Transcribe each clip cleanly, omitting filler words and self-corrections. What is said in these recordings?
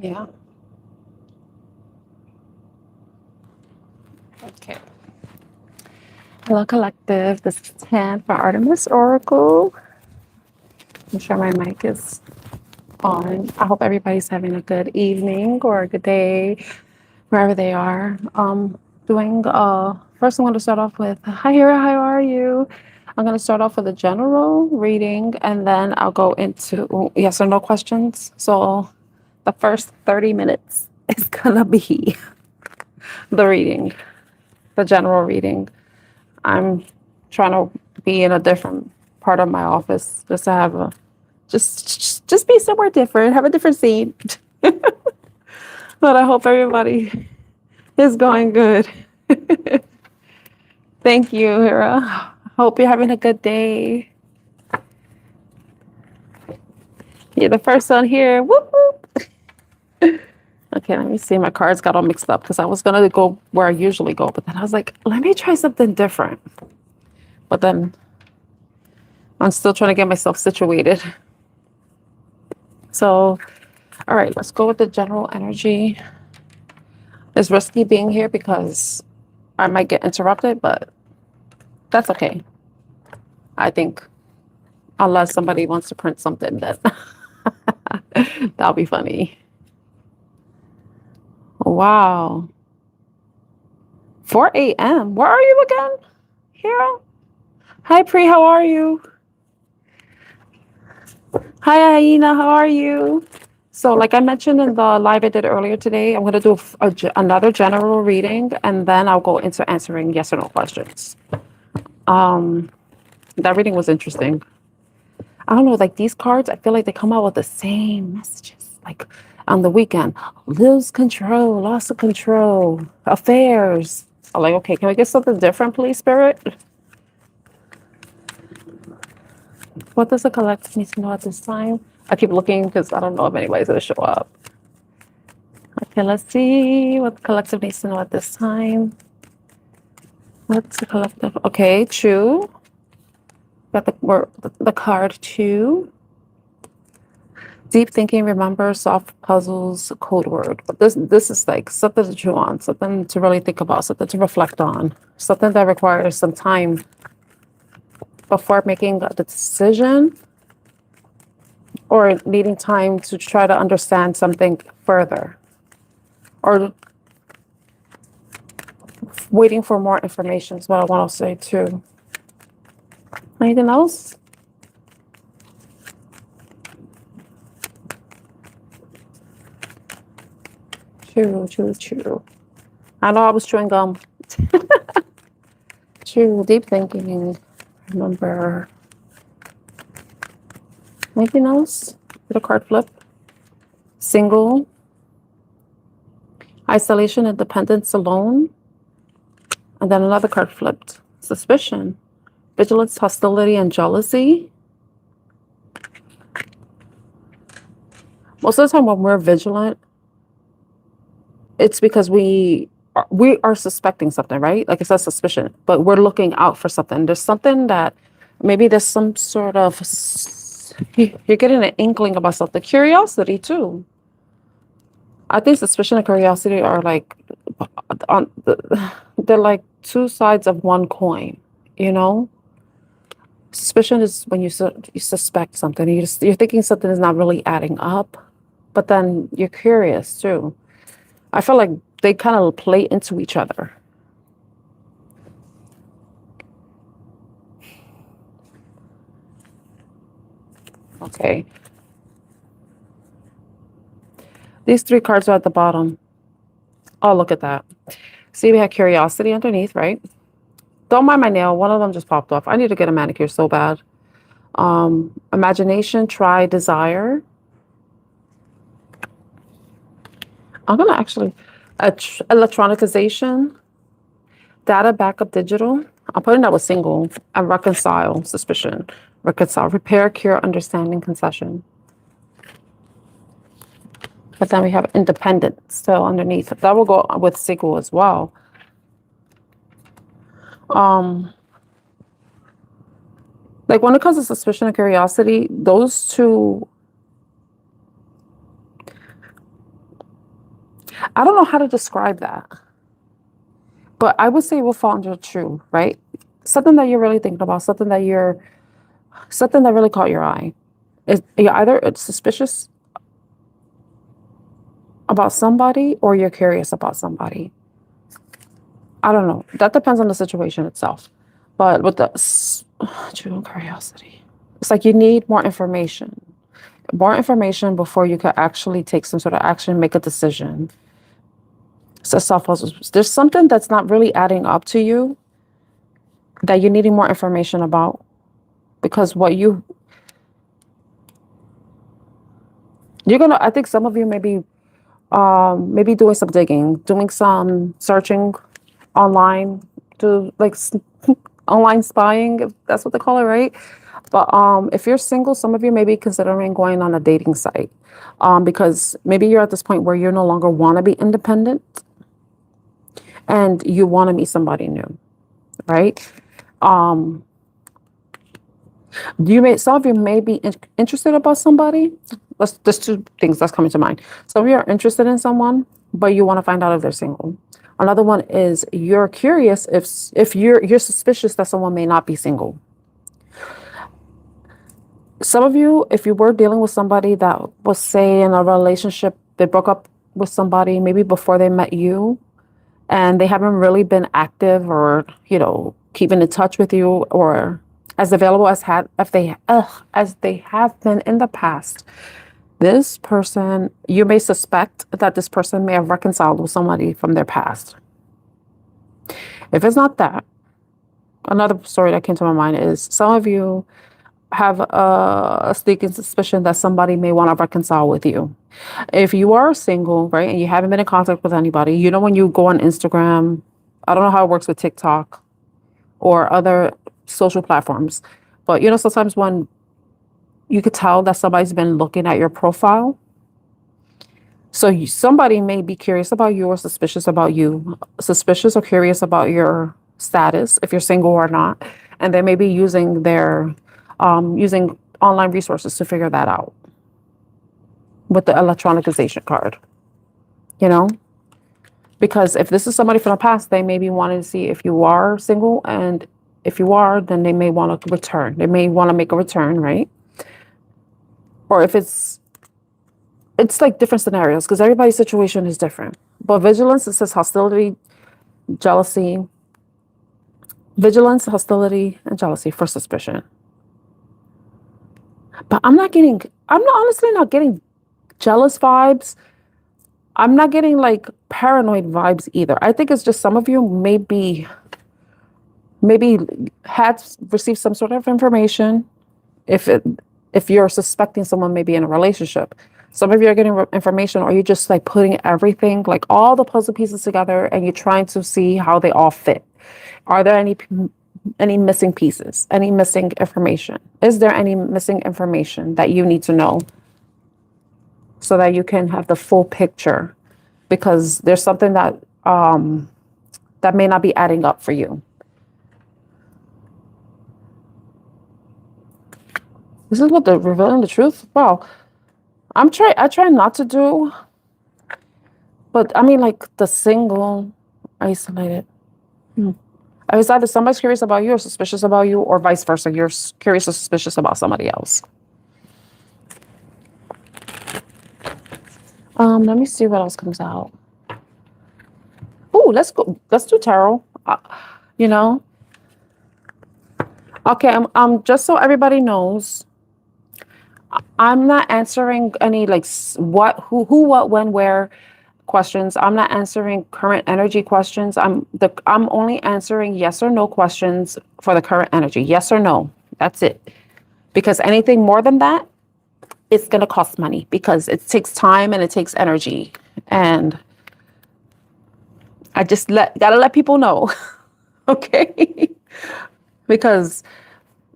Yeah. Okay. Hello, collective. This is Tan for Artemis Oracle. I'm sure my mic is on. I hope everybody's having a good evening or a good day wherever they are. Doing first I'm going to start off with hi Hira, how are you? I'm going to start off with a general reading and then I'll go into yes or no questions. So the first 30 minutes is gonna be the reading, the general reading. I'm trying to be in a different part of my office just to have a just be somewhere different, have a different seat. But I hope everybody is going good. Thank you, Hira. Hope you're having a good day. You're the first one here. Whoop, whoop. Okay, let me see. My cards got all mixed up because I was gonna go where I usually go, but then I was like, let me try something different. But then I'm still trying to get myself situated. So, all right, let's go with the general energy. It's risky being here because I might get interrupted, but that's okay. I think unless somebody wants to print something, that that'll be funny. Wow. 4 a.m. Where are you again? Hero? Hi, Pri. How are you? Hi, Aina. How are you? So, like I mentioned in the live I did earlier today, I'm going to do another general reading, and then I'll go into answering yes or no questions. That reading was interesting. I don't know, like these cards, I feel like they come out with the same messages. Like on the weekend, lose control, loss of control, affairs. I'm like, okay, can we get something different, please, Spirit? What does the collective need to know at this time? I keep looking because I don't know if anybody's going to show up. Okay, let's see what the collective needs to know at this time. What's the collective? Okay, two. Got the card two. Deep thinking, remember, soft puzzles, code word. But this is like something to chew on, something to really think about, something to reflect on, something that requires some time before making the decision or needing time to try to understand something further or waiting for more information is what I want to say too. Anything else? Chew. I know I was chewing gum. Chew, deep thinking, remember. Anything else? Did a card flip? Single. Isolation, independence, alone. And then another card flipped. Suspicion. Vigilance, hostility, and jealousy. Most of the time when we're vigilant, it's because we are suspecting something, right? Like it says suspicion, but we're looking out for something. There's something that maybe there's some sort of, you're getting an inkling about something. Curiosity too. I think suspicion and curiosity are like, they're like two sides of one coin, you know? Suspicion is when you suspect something, you're thinking something is not really adding up, but then you're curious too. I feel like they kind of play into each other. Okay. These three cards are at the bottom. Oh, look at that. See, we had curiosity underneath, right? Don't mind my nail. One of them just popped off. I need to get a manicure so bad. Imagination, try, desire. I'm going to actually, electronicization, data, backup, digital. I'm putting that with single. And reconcile, suspicion. Reconcile, repair, cure, understanding, concession. But then we have independent still underneath. That will go with single as well. Like when it comes to suspicion and curiosity, those two, I don't know how to describe that, but I would say it will fall under true, right? Something that you're really thinking about, something that really caught your eye. You're either suspicious about somebody or you're curious about somebody. I don't know. That depends on the situation itself. But with the true curiosity, it's like you need more information. More information before you could actually take some sort of action, make a decision. So there's something that's not really adding up to you that you're needing more information about, because you're gonna, I think some of you maybe doing some digging, doing some searching online, to like online spying, if that's what they call it, right? But if you're single, some of you may be considering going on a dating site, because maybe you're at this point where you no longer want to be independent and you want to meet somebody new, right? Some of you may be interested about somebody. There's two things that's coming to mind. Some of you are interested in someone, but you want to find out if they're single. Another one is you're curious if you're suspicious that someone may not be single. Some of you, if you were dealing with somebody that was, say, in a relationship, they broke up with somebody maybe before they met you, and they haven't really been active or, keeping in touch with you or as available as they have been in the past. This person, you may suspect that this person may have reconciled with somebody from their past. If it's not that, another story that came to my mind is some of you have a sneaking suspicion that somebody may want to reconcile with you. If you are single, right, and you haven't been in contact with anybody, when you go on Instagram, I don't know how it works with TikTok or other social platforms, but sometimes when you could tell that somebody's been looking at your profile, so somebody may be curious about you or suspicious or curious about your status, if you're single or not, and they may be using using online resources to figure that out with the electronicization card, because if this is somebody from the past, they may be wanting to see if you are single, and if you are, then they may want to return. They may want to make a return, right? Or if it's like different scenarios, because everybody's situation is different. But vigilance, it says hostility, jealousy, vigilance, hostility, and jealousy for suspicion. But I'm honestly not getting jealous vibes. I'm not getting like paranoid vibes either. I think it's just some of you maybe had received some sort of information. If you're suspecting someone may be in a relationship, some of you are getting information, or you're just like putting everything, like all the puzzle pieces together, and you're trying to see how they all fit. Are there any missing pieces, any missing information? Is there any missing information that you need to know so that you can have the full picture? Because there's something that may not be adding up for you. This is what they're revealing the truth. Wow. I try not to do, but I mean, like the single, isolated. It's either somebody's curious about you or suspicious about you, or vice versa. You're curious or suspicious about somebody else. Let me see what else comes out. Oh, let's go. Let's do tarot. Okay. Just so everybody knows, I'm not answering any like what, who, what, when, where questions. I'm not answering current energy questions. I'm only answering yes or no questions for the current energy. Yes or no. That's it. Because anything more than that, it's going to cost money, because it takes time and it takes energy. And I just gotta let people know. Okay. Because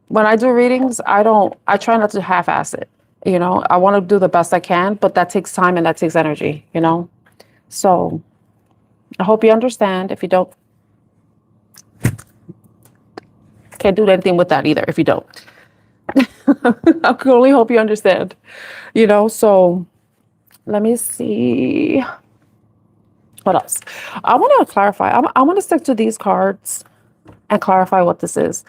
when I do readings, I try not to half-ass it. I want to do the best I can, but that takes time and that takes energy, So I hope you understand. If you don't, can't do anything with that either if you don't. I can only hope you understand, So let me see. What else? I want to clarify. I want to stick to these cards and clarify what this is,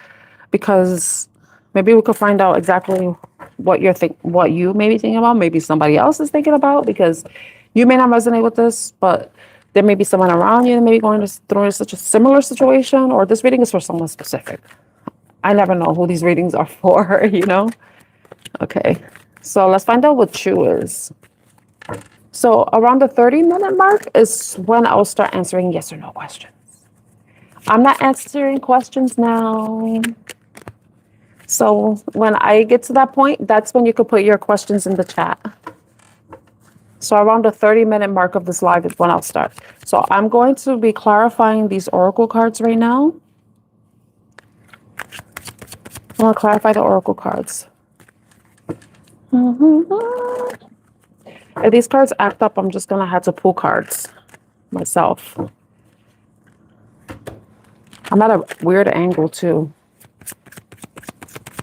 because maybe we could find out exactly what you may be thinking about. Maybe somebody else is thinking about, because you may not resonate with this, but there may be someone around you that may be going through such a similar situation, or this reading is for someone specific. I never know who these readings are for, you know? Okay, so let's find out what true is. So around the 30-minute mark is when I'll start answering yes or no questions. I'm not answering questions now. So when I get to that point, that's when you could put your questions in the chat. So around the 30-minute mark of this live is when I'll start. So I'm going to be clarifying these oracle cards right now. I'm going to clarify the oracle cards. If these cards act up, I'm just going to have to pull cards myself. I'm at a weird angle too.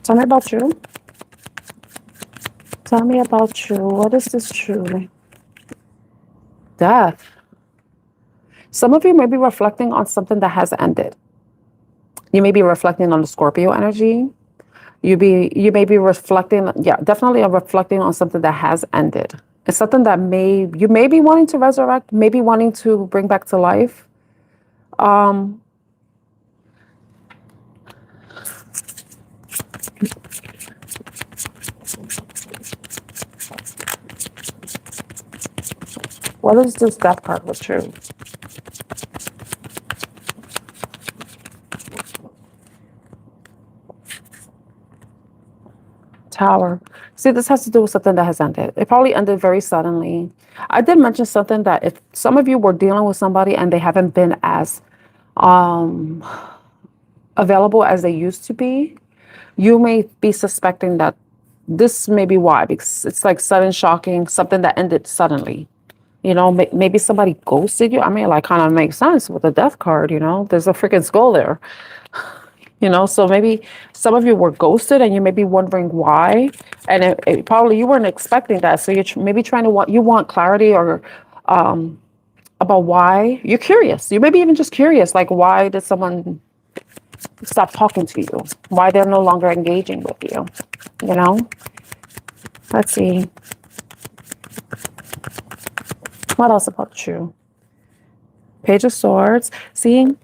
Tell me about you. Tell me about you. What is this truly? Death. Some of you may be reflecting on something that has ended. You may be reflecting on the Scorpio energy. You may be reflecting, definitely reflecting on something that has ended. It's something that you may be wanting to resurrect, maybe wanting to bring back to life. What is this death card with true? Tower. See, this has to do with something that has ended. It probably ended very suddenly. I did mention something that if some of you were dealing with somebody and they haven't been as available as they used to be, you may be suspecting that this may be why, because it's like sudden shocking, something that ended suddenly. You know, maybe somebody ghosted you. I mean, like, kind of makes sense with the death card, you know, there's a freaking skull there. You know, so maybe some of you were ghosted and you may be wondering why. And it probably you weren't expecting that. So you're maybe trying to want clarity or about why. You're curious. You may be even just curious, like, why did someone stop talking to you? Why they're no longer engaging with you? You know? Let's see. What else about you? Page of Swords. See?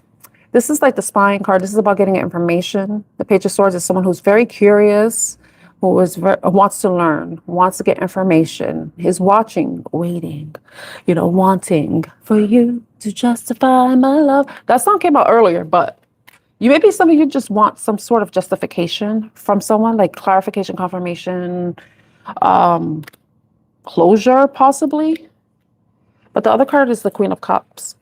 This is like the spying card. This is about getting information. The Page of Swords is someone who's very curious, who wants to learn, wants to get information. Is watching, waiting, you know, wanting for you to justify my love. That song came out earlier, but maybe some of you just want some sort of justification from someone, like clarification, confirmation, closure, possibly. But the other card is the Queen of Cups.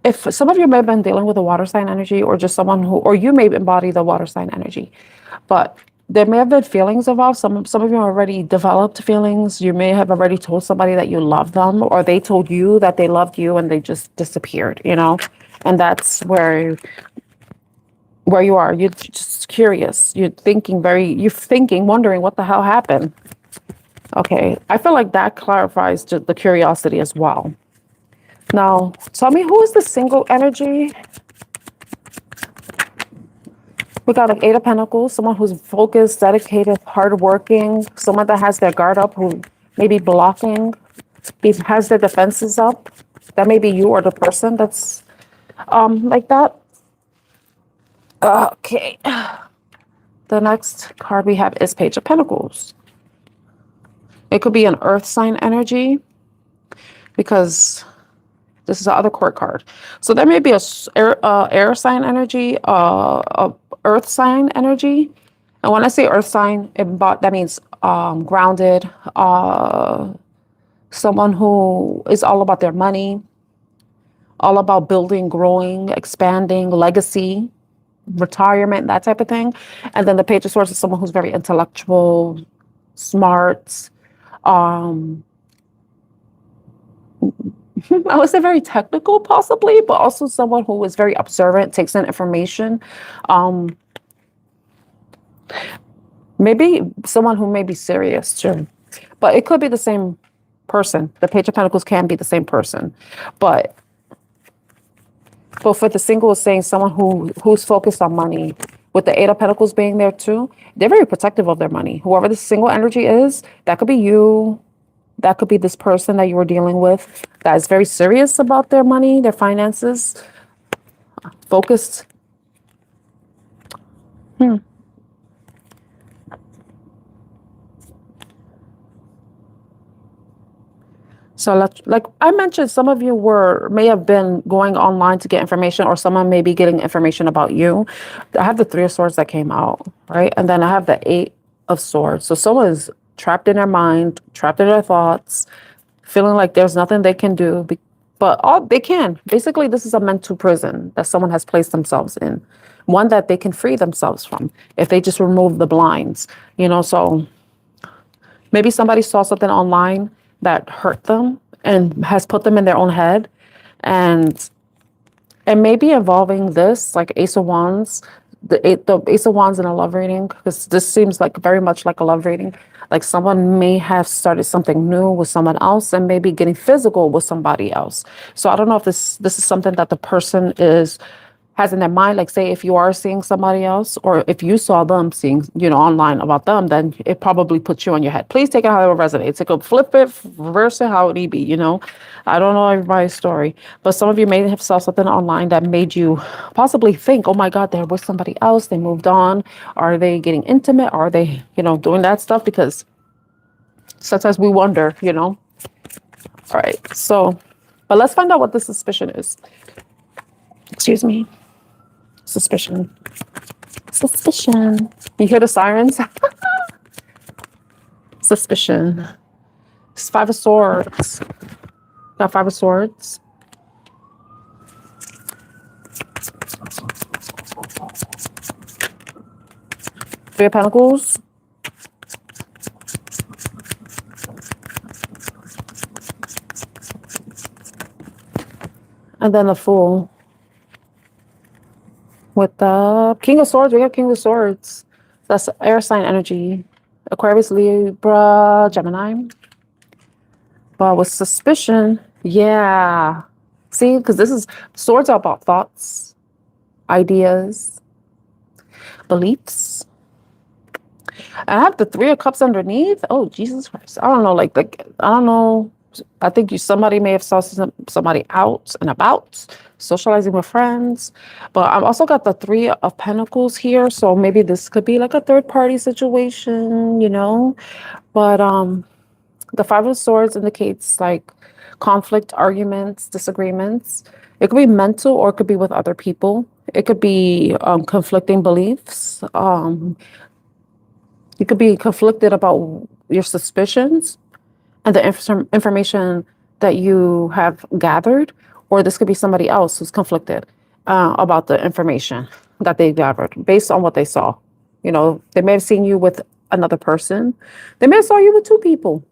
If some of you may have been dealing with a water sign energy, or just someone or you may embody the water sign energy, but there may have been feelings involved. Some of you already developed feelings. You may have already told somebody that you love them, or they told you that they loved you and they just disappeared, you know? And that's where you are. You're just curious. You're thinking, wondering what the hell happened. Okay, I feel like that clarifies the curiosity as well. Now, tell me, who is the single energy? We got like 8 of Pentacles, someone who's focused, dedicated, hardworking, someone that has their guard up, who may be blocking, has their defenses up. That may be you or the person that's like that. Okay. The next card we have is Page of Pentacles. It could be an earth sign energy, because this is the other court card. So there may be a air sign energy, a earth sign energy. And when I say earth sign, that means grounded, someone who is all about their money, all about building, growing, expanding, legacy, retirement, that type of thing. And then the Page of Swords is someone who's very intellectual, smart, I would say very technical, possibly, but also someone who is very observant, takes in information. Maybe someone who may be serious too, but it could be the same person. The Page of Pentacles can be the same person. But for the single, is saying someone who's focused on money. With the Eight of Pentacles being there too, they're very protective of their money. Whoever the single energy is, that could be you. That could be this person that you were dealing with that is very serious about their money, their finances, focused. So like I mentioned, some of you may have been going online to get information, or someone may be getting information about you. I have the Three of Swords that came out, right? And then I have the Eight of Swords. So someone is trapped in their mind, trapped in their thoughts, feeling like there's nothing they can do, but all they can. Basically, this is a mental prison that someone has placed themselves in, one that they can free themselves from if they just remove the blinds, so maybe somebody saw something online that hurt them and has put them in their own head, and maybe involving this, like Ace of Wands, the Ace of Wands in a love reading, because this seems like very much like a love reading. Like someone may have started something new with someone else and maybe getting physical with somebody else. So I don't know if this is something that the person has in their mind. Like, say if you are seeing somebody else, or if you saw them seeing, online about them, then it probably puts you on your head. Please take it how it resonates. It could flip it, reverse it, how it be, I don't know everybody's story, but some of you may have saw something online that made you possibly think, oh my God, they're with somebody else. They moved on. Are they getting intimate? Are they, doing that stuff? Because sometimes we wonder, All right. So, but let's find out what the suspicion is. Excuse me. Suspicion. You hear the sirens? Suspicion. It's Five of Swords. Got Five of Swords. Three of Pentacles. And then the Fool. With the King of Swords, we have King of Swords. That's air sign energy. Aquarius, Libra, Gemini. But with suspicion, yeah. See, because this is, swords are about thoughts, ideas, beliefs. And I have the Three of Cups underneath. Oh, Jesus Christ. I don't know, I don't know. I think somebody may have saw somebody out and about, socializing with friends. But I've also got the Three of Pentacles here. So maybe this could be like a third party situation, But the Five of Swords indicates like conflict, arguments, disagreements. It could be mental, or it could be with other people. It could be conflicting beliefs. You could be conflicted about your suspicions and the information that you have gathered, or this could be somebody else who's conflicted about the information that they gathered based on what they saw. They may have seen you with another person. They may have saw you with two people.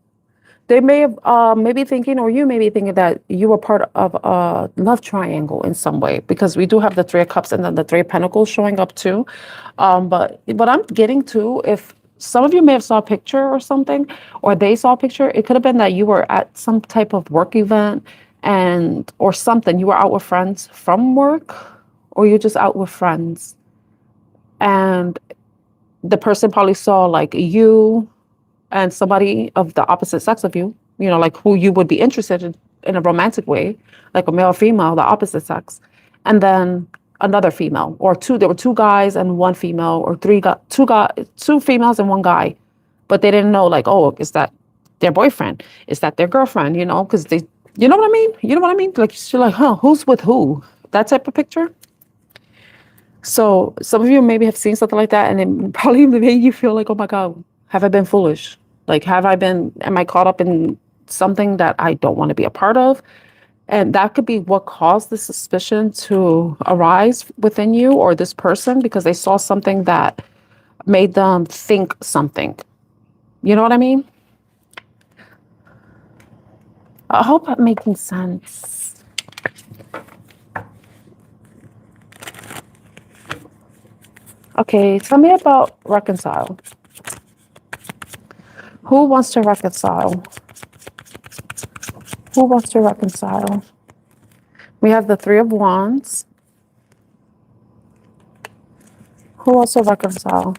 They may have maybe thinking, or you may be thinking that you were part of a love triangle in some way, because we do have the Three of Cups and then the Three of Pentacles showing up too. But what I'm getting to, if some of you may have saw a picture or something, or they saw a picture, it could have been that you were at some type of work event or something. You were out with friends from work, or you're just out with friends. And the person probably saw like you and somebody of the opposite sex of you, like who you would be interested in a romantic way, like a male or female, the opposite sex. And then another female, or two. There were two guys and one female, or two females and one guy, but they didn't know, like, oh, is that their boyfriend? Is that their girlfriend? Because they, you know what I mean? You know what I mean? Like, you're like, huh, who's with who? That type of picture. So some of you maybe have seen something like that, and it probably made you feel like, oh my God, have I been foolish? Like, am I caught up in something that I don't want to be a part of? And that could be what caused the suspicion to arise within you or this person, because they saw something that made them think something. You know what I mean? I hope I'm making sense. Okay, tell me about reconcile. Who wants to reconcile? Who wants to reconcile? We have the Three of Wands. Who wants to reconcile?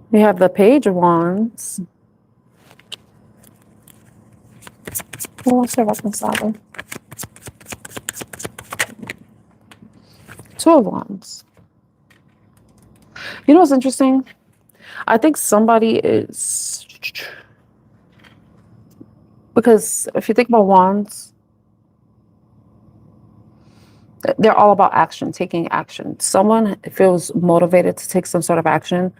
We have the Page of Wands. Who wants to reconcile? Two of Wands. You know what's interesting? I think somebody is... Because if you think about wands, they're all about action, taking action. Someone feels motivated to take some sort of action,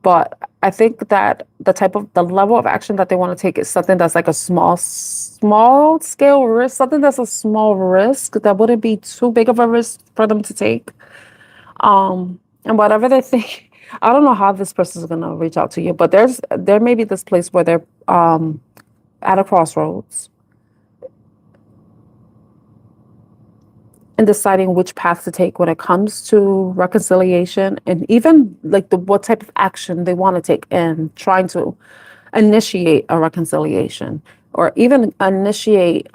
but I think that the level of action that they want to take is something that's like a small scale risk, something that's a small risk that wouldn't be too big of a risk for them to take. And whatever they think, I don't know how this person is going to reach out to you, but there may be this place where they're at a crossroads and deciding which path to take when it comes to reconciliation, and even like what type of action they want to take in trying to initiate a reconciliation, or even initiate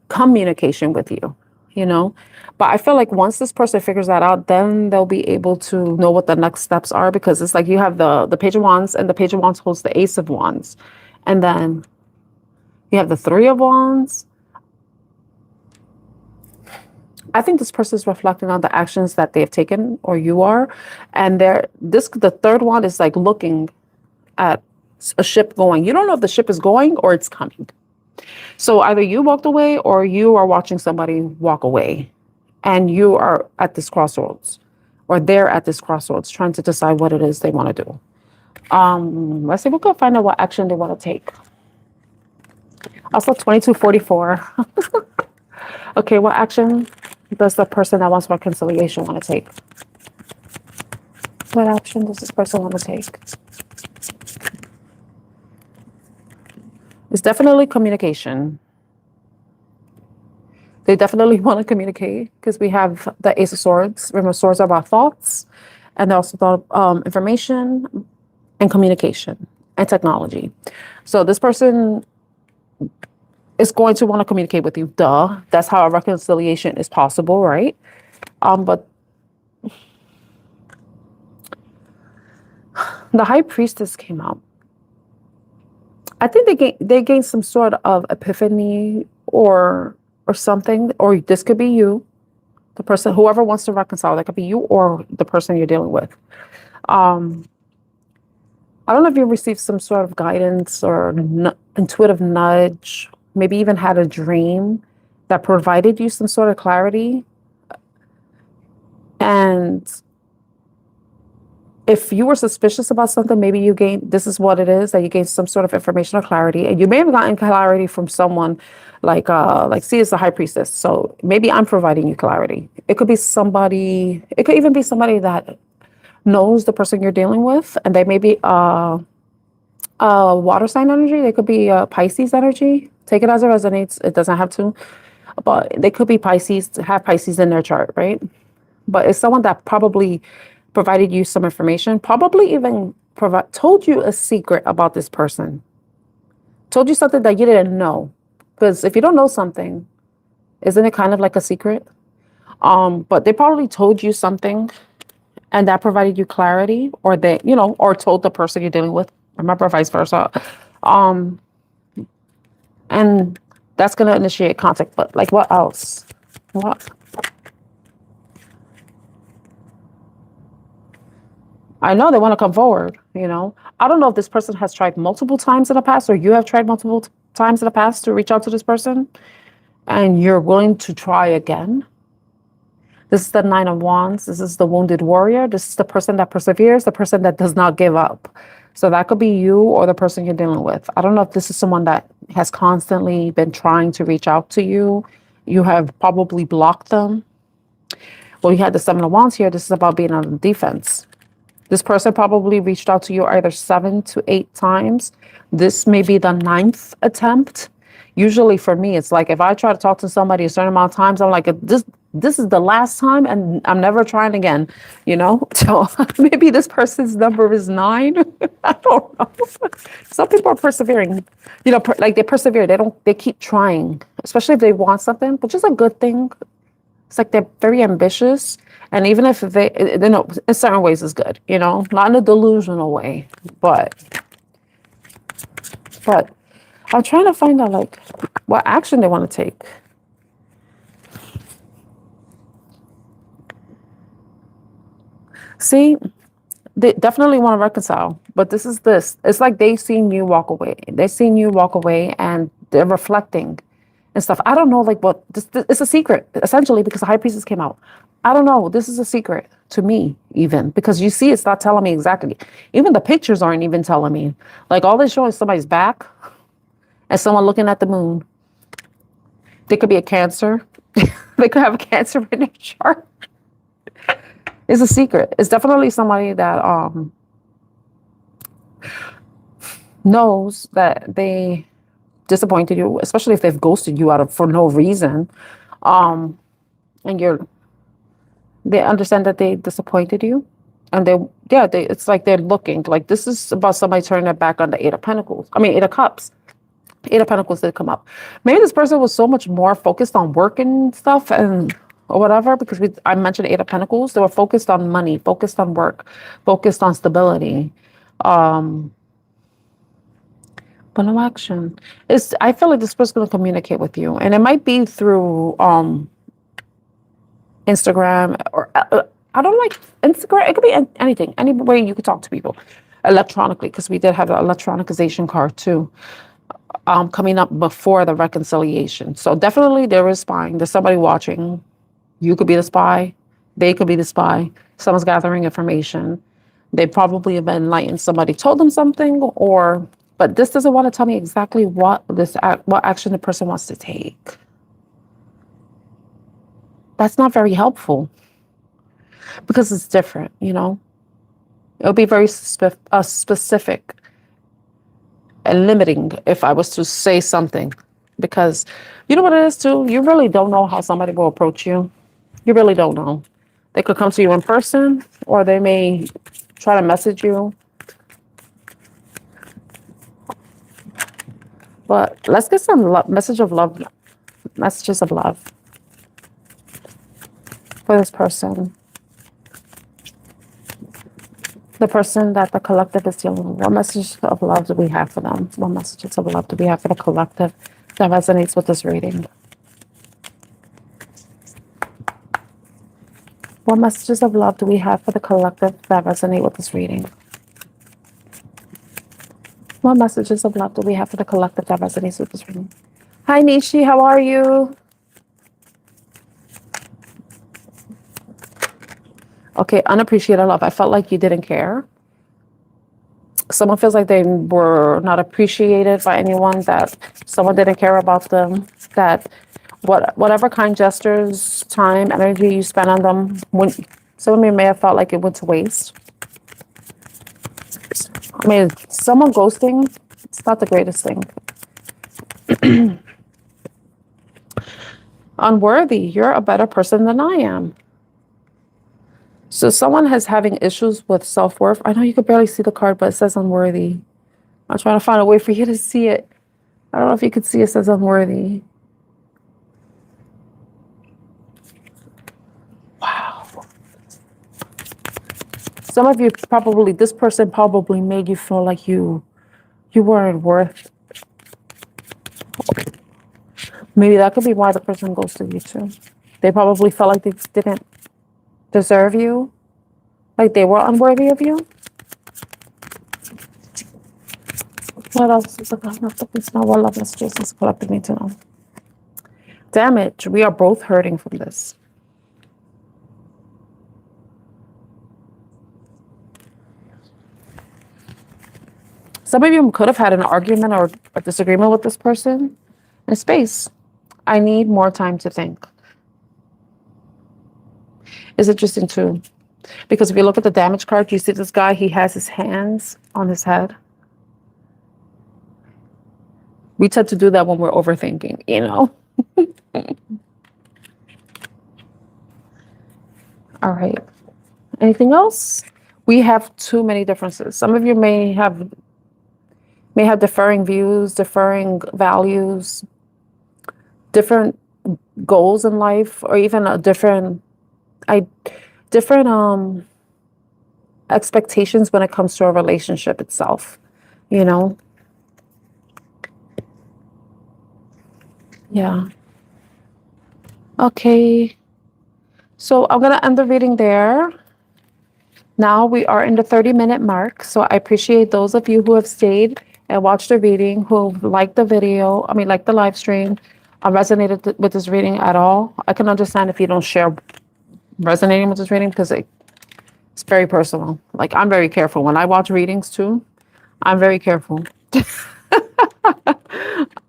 communication with you, you know. But I feel like once this person figures that out, then they'll be able to know what the next steps are, because it's like you have the Page of Wands, and the Page of Wands holds the Ace of Wands, and then you have the Three of Wands. I think this person is reflecting on the actions that they have taken, or you are. And the third one is like looking at a ship going. You don't know if the ship is going or it's coming. So either you walked away or you are watching somebody walk away, and you are at this crossroads, or they're at this crossroads trying to decide what it is they want to do. Let's see if we can find out what action they want to take. Also 2244. Okay, what action does the person that wants reconciliation want to take? What action does this person want to take? It's definitely communication. They definitely want to communicate, because we have the Ace of Swords. Remember, swords are about thoughts, and they're also about information and communication and technology. So this person is going to want to communicate with you. Duh. That's how a reconciliation is possible, right? But the High Priestess came out. I think they gained some sort of epiphany or something, or this could be you, the person, whoever wants to reconcile. That could be you or the person you're dealing with. I don't know if you received some sort of guidance or intuitive nudge, maybe even had a dream that provided you some sort of clarity. And if you were suspicious about something, maybe you gained, this is what it is, that you gained some sort of information or clarity. And you may have gotten clarity from someone like see, it's the High Priestess. So maybe I'm providing you clarity. It could be somebody, it could even be somebody that knows the person you're dealing with, and they may be water sign energy. They could be Pisces energy. Take it as it resonates. It doesn't have to, but they could be Pisces, have Pisces in their chart, right? But it's someone that probably provided you some information, probably even told you a secret about this person, told you something that you didn't know. Because if you don't know something, isn't it kind of like a secret? But they probably told you something, and that provided you clarity, or they, or told the person you're dealing with. Remember, vice versa. And that's going to initiate contact. But like, what else? What? I know they want to come forward, I don't know if this person has tried multiple times in the past, or you have tried multiple times in the past to reach out to this person, and you're willing to try again. This is the Nine of Wands. This is the wounded warrior. This is the person that perseveres, the person that does not give up. So that could be you or the person you're dealing with. I don't know if this is someone that has constantly been trying to reach out to you. You have probably blocked them. Well, you had the Seven of Wands here. This is about being on the defense. This person probably reached out to you either 7 to 8 times. This may be the 9th attempt. Usually for me, it's like if I try to talk to somebody a certain amount of times, I'm like, this is the last time and I'm never trying again, you know? So maybe this person's number is 9. I don't know. Some people are persevering, you know, like they persevere. They keep trying, especially if they want something, which is a good thing. It's like they're very ambitious. And even if they know, in certain ways is good, you know, not in a delusional way, but I'm trying to find out like what action they want to take. See, they definitely want to reconcile, but this. It's like they've seen you walk away. They've seen you walk away and they're reflecting and stuff. I don't know, like what this it's a secret, essentially, because the high priestess came out. I don't know. This is a secret to me, even because you see, it's not telling me exactly. Even the pictures aren't even telling me. Like all they show is somebody's back and someone looking at the moon. They could be a Cancer. They could have a Cancer in their chart. It's a secret. It's definitely somebody that knows that they disappointed you, especially if they've ghosted you for no reason. And they understand that they disappointed you. And it's like they're looking like this is about somebody turning their back on the Eight of Pentacles. I mean, Eight of Cups. Eight of Pentacles did come up. Maybe this person was so much more focused on work and stuff or whatever, because I mentioned Eight of Pentacles. They were focused on money, focused on work, focused on stability. But no action. I feel like this person's going to communicate with you. And it might be through Instagram or I don't like Instagram. It could be anything, any way you could talk to people electronically, because we did have the electronicization card too. Coming up before the reconciliation. So definitely there is spying. There's somebody watching. You could be the spy. They could be the spy. Someone's gathering information. They probably have been enlightened. Somebody told them something, but this doesn't want to tell me exactly what action the person wants to take. That's not very helpful because it's different, you know. It'll be very specific and limiting if I was to say something, because you know what it is too? You really don't know how somebody will approach you. You really don't know. They could come to you in person, or they may try to message you. But let's get some messages of love for this person. The person that the collective is dealing with. What message of love do we have for them? What messages of love do we have for the collective that resonates with this reading? What messages of love do we have for the collective that resonate with this reading? What messages of love do we have for the collective that resonates with this reading? Hi, Nishi. How are you? Okay, unappreciated love. I felt like you didn't care. Someone feels like they were not appreciated by anyone, that someone didn't care about them, that whatever kind gestures, time, energy you spent on them, some of you may have felt like it went to waste. I mean, someone ghosting, it's not the greatest thing. Unworthy, you're a better person than I am. So someone is having issues with self-worth. I know you could barely see the card, but it says unworthy. I'm trying to find a way for you to see it. I don't know if you could see it says unworthy. Wow. Some of you this person probably made you feel like you weren't worth. Maybe that could be why the person goes to you too. They probably felt like they didn't deserve you, like they were unworthy of you. What else is about what love messages is collective need to know? Damage. We are both hurting from this. Some of you could have had an argument or a disagreement with this person in space. I need more time to think. It's interesting too, because if you look at the damage card, you see this guy, he has his hands on his head. We tend to do that when we're overthinking, you know. All right. Anything else? We have too many differences. Some of you may have differing views, differing values, different goals in life, or even a different expectations when it comes to a relationship itself, you know? Yeah. Okay. So I'm going to end the reading there. Now we are in the 30-minute mark. So I appreciate those of you who have stayed and watched the reading, who liked the video, liked the live stream, resonated with this reading at all. I can understand if you don't share resonating with this reading because it's very personal. Like, I'm very careful. When I watch readings too, I'm very careful.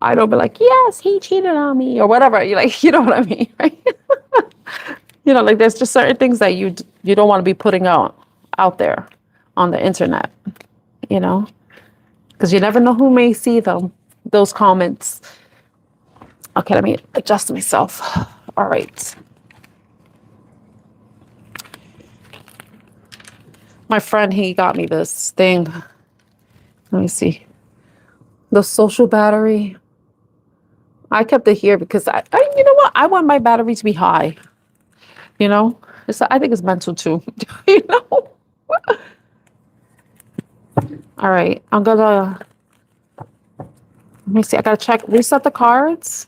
I don't be like, yes, he cheated on me or whatever. You like, you know what I mean, right? Like, there's just certain things that you don't want to be putting out there on the internet, because you never know who may see those comments. Okay, let me adjust myself. All right. My friend, he got me this thing. Let me see. The social battery. I kept it here because you know what? I want my battery to be high. I think it's mental too. All right. Let me see. I gotta check. Reset the cards.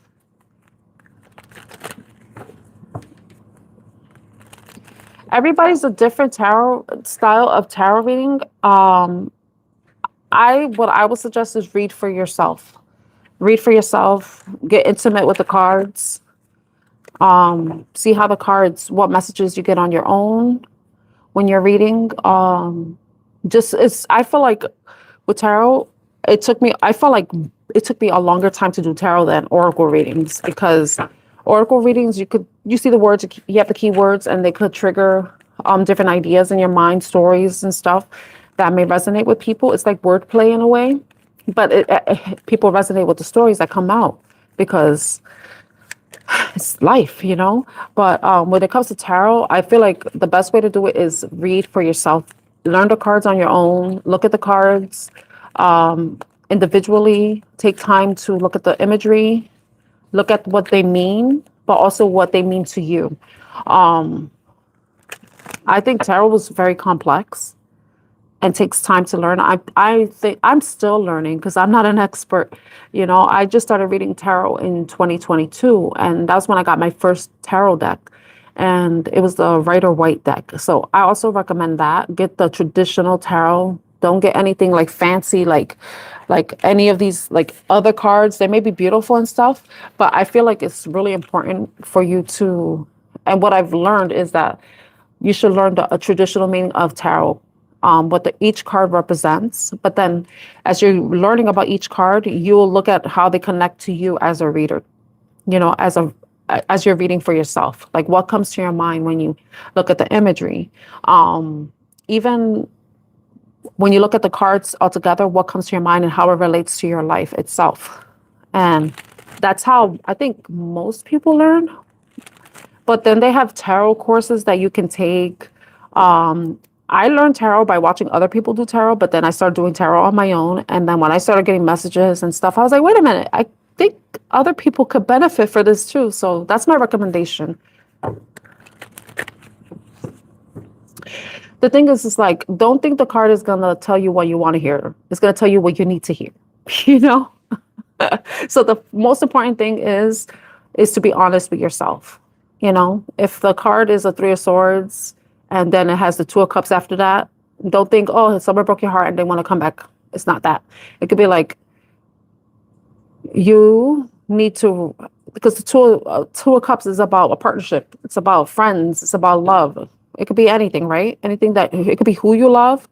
Everybody's a different tarot style of tarot reading. What I would suggest is read for yourself. Read for yourself. Get intimate with the cards. See how the cards, what messages you get on your own when you're reading. I feel like with tarot, it took me a longer time to do tarot than oracle readings, because oracle readings, you see the words, you have the keywords, and they could trigger different ideas in your mind, stories and stuff that may resonate with people. It's like wordplay in a way, but people resonate with the stories that come out because it's life, But when it comes to tarot, I feel like the best way to do it is read for yourself. Learn the cards on your own. Look at the cards individually. Take time to look at the imagery. Look at what they mean, but also what they mean to you. I think tarot was very complex and takes time to learn. I think I'm still learning because I'm not an expert. I just started reading tarot in 2022, and that's when I got my first tarot deck, and it was the Rider White deck. So I also recommend that. Get the traditional tarot. Don't get anything like fancy, like any of these like other cards. They may be beautiful and stuff, but I feel like it's really important for you to. And what I've learned is that you should learn a traditional meaning of tarot, what each card represents. But then as you're learning about each card, you'll look at how they connect to you as a reader, as you're reading for yourself. Like, what comes to your mind when you look at the imagery? Even when you look at the cards altogether, what comes to your mind and how it relates to your life itself. And that's how I think most people learn. But then they have tarot courses that you can take. I learned tarot by watching other people do tarot, but then I started doing tarot on my own. And then when I started getting messages and stuff, I was like, wait a minute, I think other people could benefit for this too. So that's my recommendation. The thing is, like, don't think the card is going to tell you what you want to hear. It's going to tell you what you need to hear, So the most important thing is to be honest with yourself. If the card is a 3 of Swords and then it has the 2 of Cups after that, don't think, oh, someone broke your heart and they want to come back. It's not that. It could be like, you need to, because the 2 of Cups is about a partnership. It's about friends. It's about love. It could be anything, right? Anything it could be who you love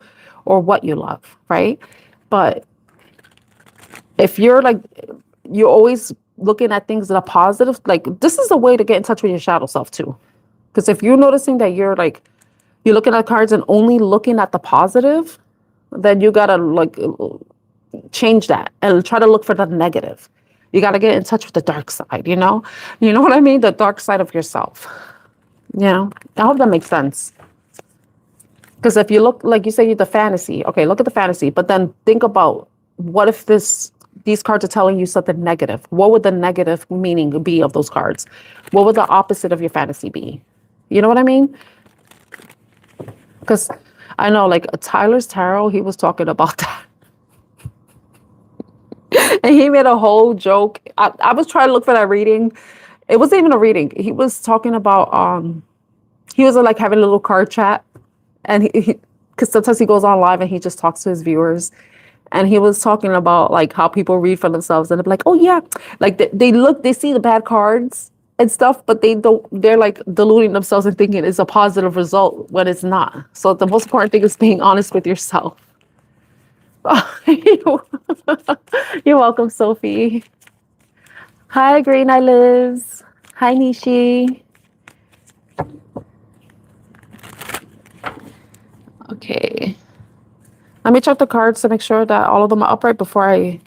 or what you love, right? But if you're always looking at things that are positive, like, this is a way to get in touch with your shadow self too. Because if you're noticing that you're looking at cards and only looking at the positive, then you gotta change that and try to look for the negative. You gotta get in touch with the dark side, you know what I mean? The dark side of yourself. I hope that makes sense. Because if you look, like you say, the fantasy, okay, look at the fantasy, but then think about what if these cards are telling you something negative? What would the negative meaning be of those cards? What would the opposite of your fantasy be? You know what I mean? Because I know, like Tyler's Tarot, he was talking about that. And he made a whole joke. I was trying to look for that reading. It wasn't even a reading. He was talking about, he was like having a little card chat. And because sometimes he goes on live and he just talks to his viewers. And he was talking about like how people read for themselves and they're like, oh yeah, like they see the bad cards and stuff, but they're like deluding themselves and thinking it's a positive result when it's not. So the most important thing is being honest with yourself. You're welcome, Sophie. Hi, Green Eye Liz. Hi, Nishi. Okay. Let me check the cards to make sure that all of them are upright before I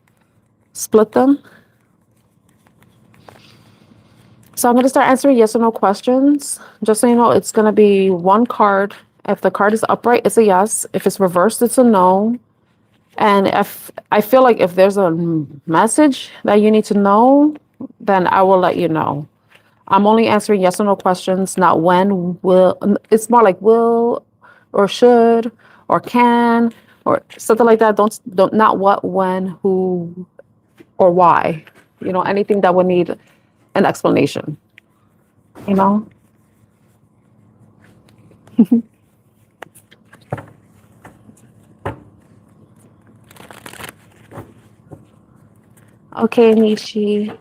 split them. So I'm going to start answering yes or no questions. Just so you know, it's going to be one card. If the card is upright, it's a yes. If it's reversed, it's a no. And if I feel like if there's a message that you need to know, then I will let you know. I'm only answering yes or no questions, not when, will. It's more like will or should or can or something like that. Don't not what, when, who, or why. Anything that would need an explanation. Okay, Nishi.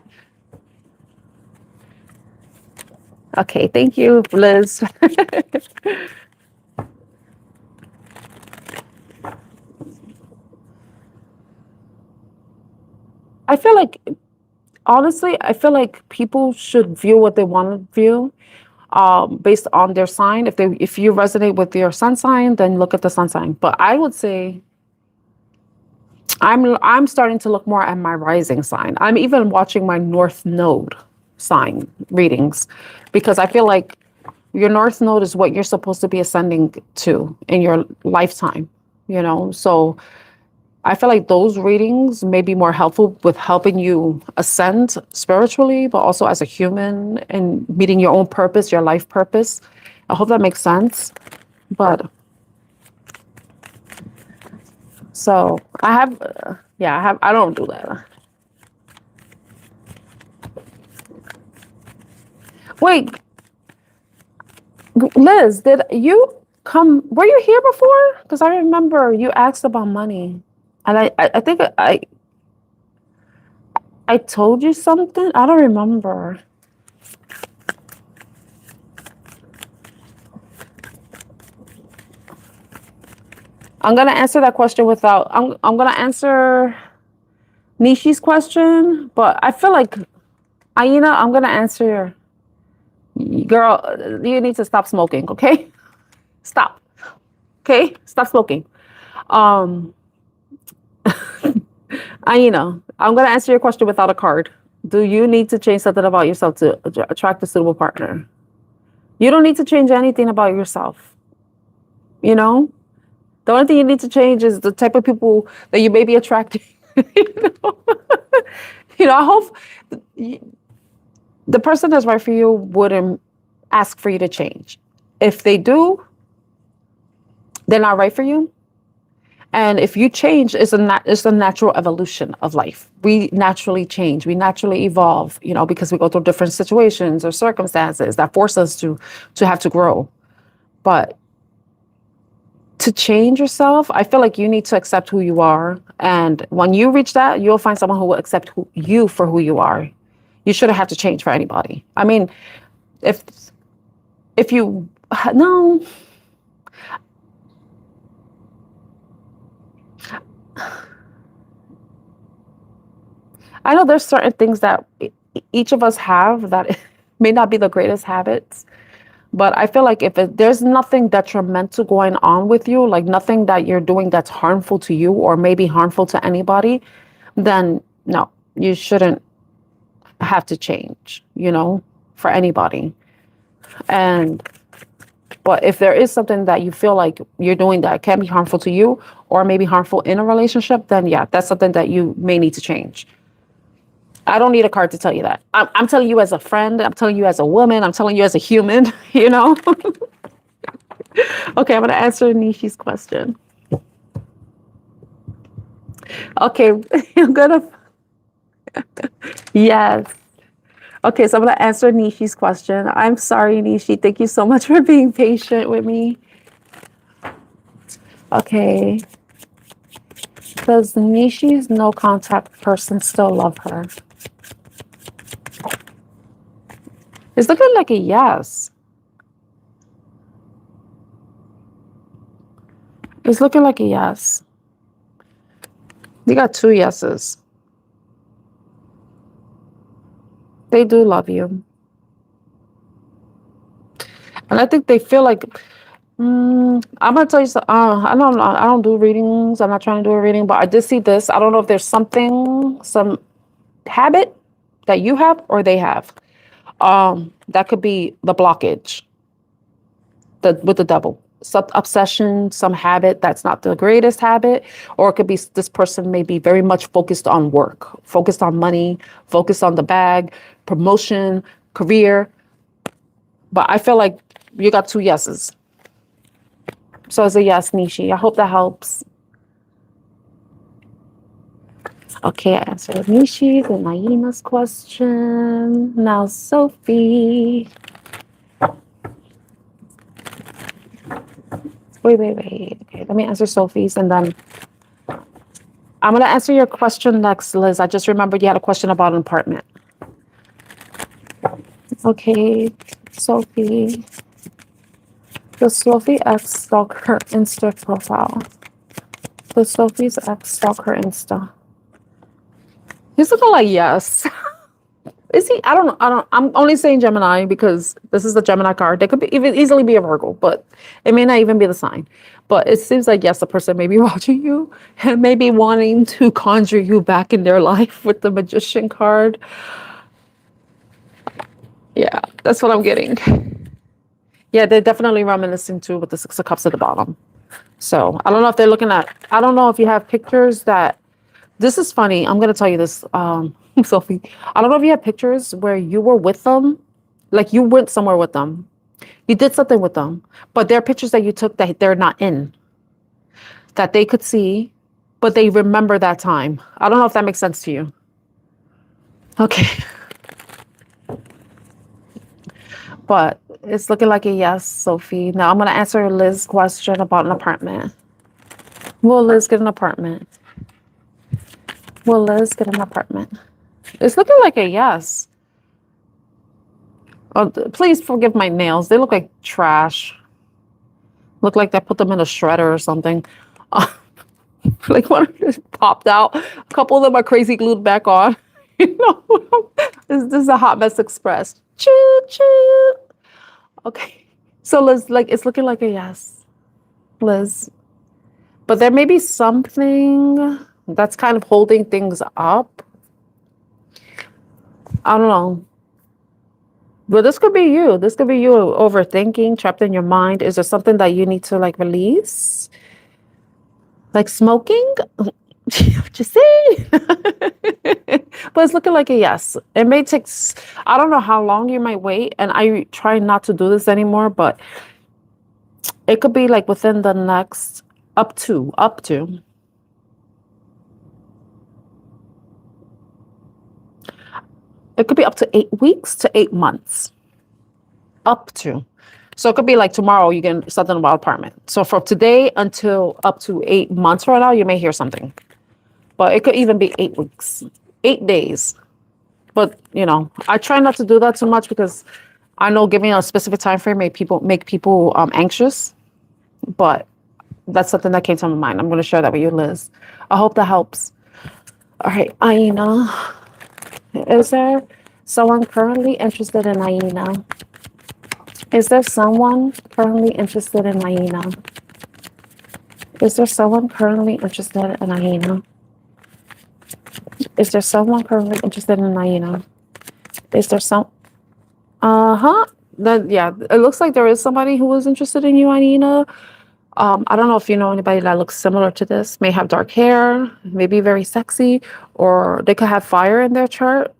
Okay, thank you, Liz. I feel like, honestly, people should view what they want to view based on their sign. If you resonate with your sun sign, then look at the sun sign. But I would say I'm starting to look more at my rising sign. I'm even watching my North Node sign readings because I feel like your North Node is what you're supposed to be ascending to in your lifetime, So I feel like those readings may be more helpful with helping you ascend spiritually, but also as a human and meeting your own purpose, your life purpose. I hope that makes sense. But so I don't do that. Wait, Liz, did you were you here before? Because I remember you asked about money. And I think I told you something. I don't remember. I'm gonna answer that question without. I'm gonna answer Nishi's question, but I feel like Aina, I'm gonna answer. Girl, you need to stop smoking, okay? Stop. Okay? Stop smoking. Aina, I'm gonna answer your question without a card. Do you need to change something about yourself to attract a suitable partner? You don't need to change anything about yourself. The only thing you need to change is the type of people that you may be attracting. I hope the person that's right for you wouldn't ask for you to change. If they do, they're not right for you. And if you change, it's a natural evolution of life. We naturally change. We naturally evolve, because we go through different situations or circumstances that force us to have to grow. But to change yourself, I feel like you need to accept who you are. And when you reach that, you'll find someone who will accept you for who you are. You shouldn't have to change for anybody. I mean, if you, no. I know there's certain things that each of us have that may not be the greatest habits. But I feel like if there's nothing detrimental going on with you, like nothing that you're doing that's harmful to you or maybe harmful to anybody, then no, you shouldn't have to change, for anybody. But if there is something that you feel like you're doing that can be harmful to you or maybe harmful in a relationship, then yeah, that's something that you may need to change. I don't need a card to tell you that. I'm telling you as a friend. I'm telling you as a woman. I'm telling you as a human, you know? Okay, I'm going to answer Nishi's question. Okay, I'm going to... Yes. Okay, so I'm going to answer Nishi's question. I'm sorry, Nishi. Thank you so much for being patient with me. Okay. Does Nishi's no contact person still love her? It's looking like a yes. It's looking like a yes. You got 2 yeses. They do love you. And I think they feel like, I'm gonna tell you something. I don't do readings. I'm not trying to do a reading, but I did see this. I don't know if there's some habit that you have or they have. That could be the blockage, with the devil. Some obsession, some habit that's not the greatest habit, or it could be this person may be very much focused on work, focused on money, focused on the bag, promotion, career. But I feel like you got 2 yeses. So it's a yes, Nishi. I hope that helps. Okay, I answered Nishi's and Naina's question. Now, Sophie. Wait. Okay, let me answer Sophie's and then I'm going to answer your question next, Liz. I just remembered you had a question about an apartment. Okay, Sophie. Does Sophie X stalk her Insta profile? Does Sophie's X stalk her Insta? He's looking like yes. Is he? I don't know. I'm only saying Gemini because this is the Gemini card. They could be, even easily be a Virgo, but it may not even be the sign. But it seems like yes, the person may be watching you and maybe wanting to conjure you back in their life with the Magician card. Yeah, that's what I'm getting. Yeah, they're definitely reminiscing too with the 6 of Cups at the bottom. So I don't know if they're looking at. I don't know if you have pictures that. This is funny. I'm gonna tell you this, Sophie. I don't know if you have pictures where you were with them, like you went somewhere with them, you did something with them, but there are pictures that you took that they're not in, that they could see, but they remember that time. I don't know if that makes sense to you. Okay. But it's looking like a yes, Sophie. Now I'm gonna answer Liz's question about an apartment. Will Liz get an apartment? Will Liz get an apartment? It's looking like a yes. Oh, please forgive my nails. They look like trash. Look like they put them in a shredder or something. Like one just popped out. A couple of them are crazy glued back on. You know, this is a hot mess express. Choo choo. Okay. So Liz, like it's looking like a yes, Liz. But there may be something that's kind of holding things up. I don't know. But this could be you. This could be you overthinking, trapped in your mind. Is there something that you need to like release? Like smoking? What you see? But it's looking like a yes. It may take, I don't know how long you might wait. And I try not to do this anymore, but it could be like within the next up to. It could be up to 8 weeks to 8 months. Up to. So it could be like tomorrow you get something about apartment. So from today until up to 8 months from now, you may hear something. But it could even be 8 weeks, 8 days. But, you know, I try not to do that too much because I know giving a specific time frame make people anxious. But that's something that came to my mind. I'm going to share that with you, Liz. I hope that helps. All right, Aina. Is there someone currently interested in Aina? Is there someone currently interested in Aina? Is there someone currently interested in Aina? Is there someone currently interested in Aina? Is there some... Then yeah, it looks like there is somebody who was interested in you, Anina. I don't know if you know anybody that looks similar to this. May have dark hair, maybe very sexy, or they could have fire in their chart.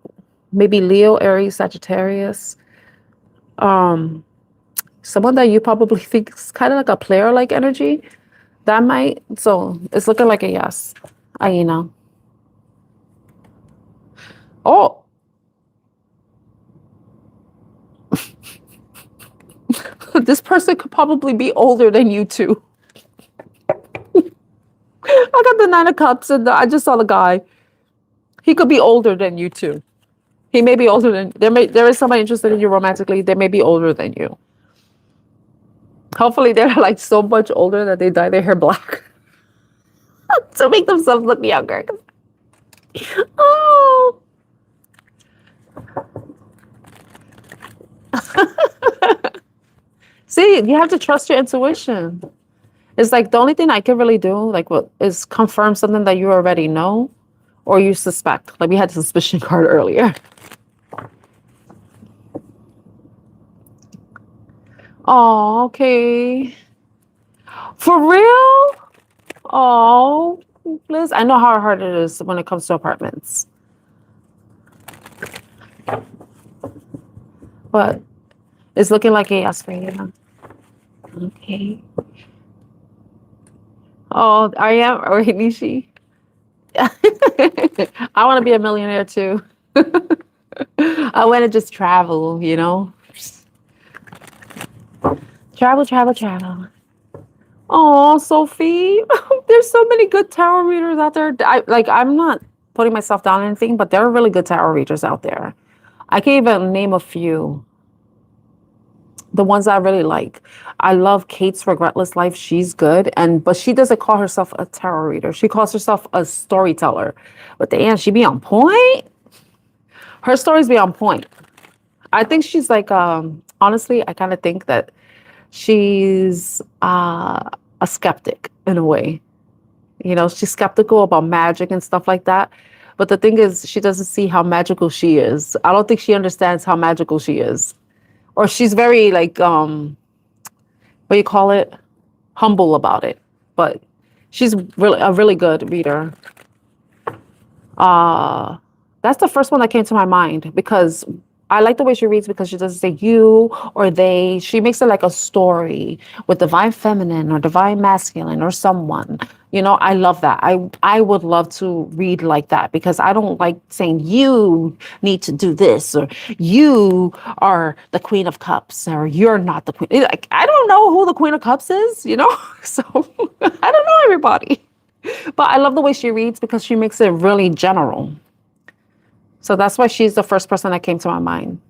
Maybe Leo, Aries, Sagittarius. Um, Someone that you probably think is kind of like a player-like energy. That might. So it's looking like a yes, Aina. Oh, this person could probably be older than you too. I got the Nine of Cups, and I just saw the guy. He could be older than you too. He may be older than there is somebody interested in you romantically. They may be older than you. Hopefully, they're like so much older that they dye their hair black to make themselves look younger. Oh, see, you have to trust your intuition. It's like the only thing I can really do, like, what is confirm something that you already know or you suspect. Like we had the suspicion card earlier. Oh, okay. For real? Oh, Liz, I know how hard it is when it comes to apartments. But it's looking like a yes for you. Okay. Oh, I am or Nishi. I want to be a millionaire too. I want to just travel, you know? Travel, travel, travel. Oh, Sophie, there's so many good tarot readers out there. I'm not putting myself down or anything, but there are really good tarot readers out there. I can even name a few. The ones I really like. I love Kate's Regretless Life. She's good, but she doesn't call herself a tarot reader. She calls herself a storyteller. But damn, she be on point. Her stories be on point. I think she's like, honestly, I kind of think that she's a skeptic in a way. You know, she's skeptical about magic and stuff like that. But the thing is, she doesn't see how magical she is. I don't think she understands how magical she is. Or she's very like, what do you call it? Humble about it. But she's really a really good reader. That's the first one that came to my mind because I like the way she reads because she doesn't say you or they. She makes it like a story with divine feminine or divine masculine or someone. You know, I love that. I would love to read like that because I don't like saying you need to do this or you are the Queen of Cups or you're not the Queen. Like, I don't know who the Queen of Cups is, you know? So I don't know everybody. But I love the way she reads because she makes it really general. So that's why she's the first person that came to my mind.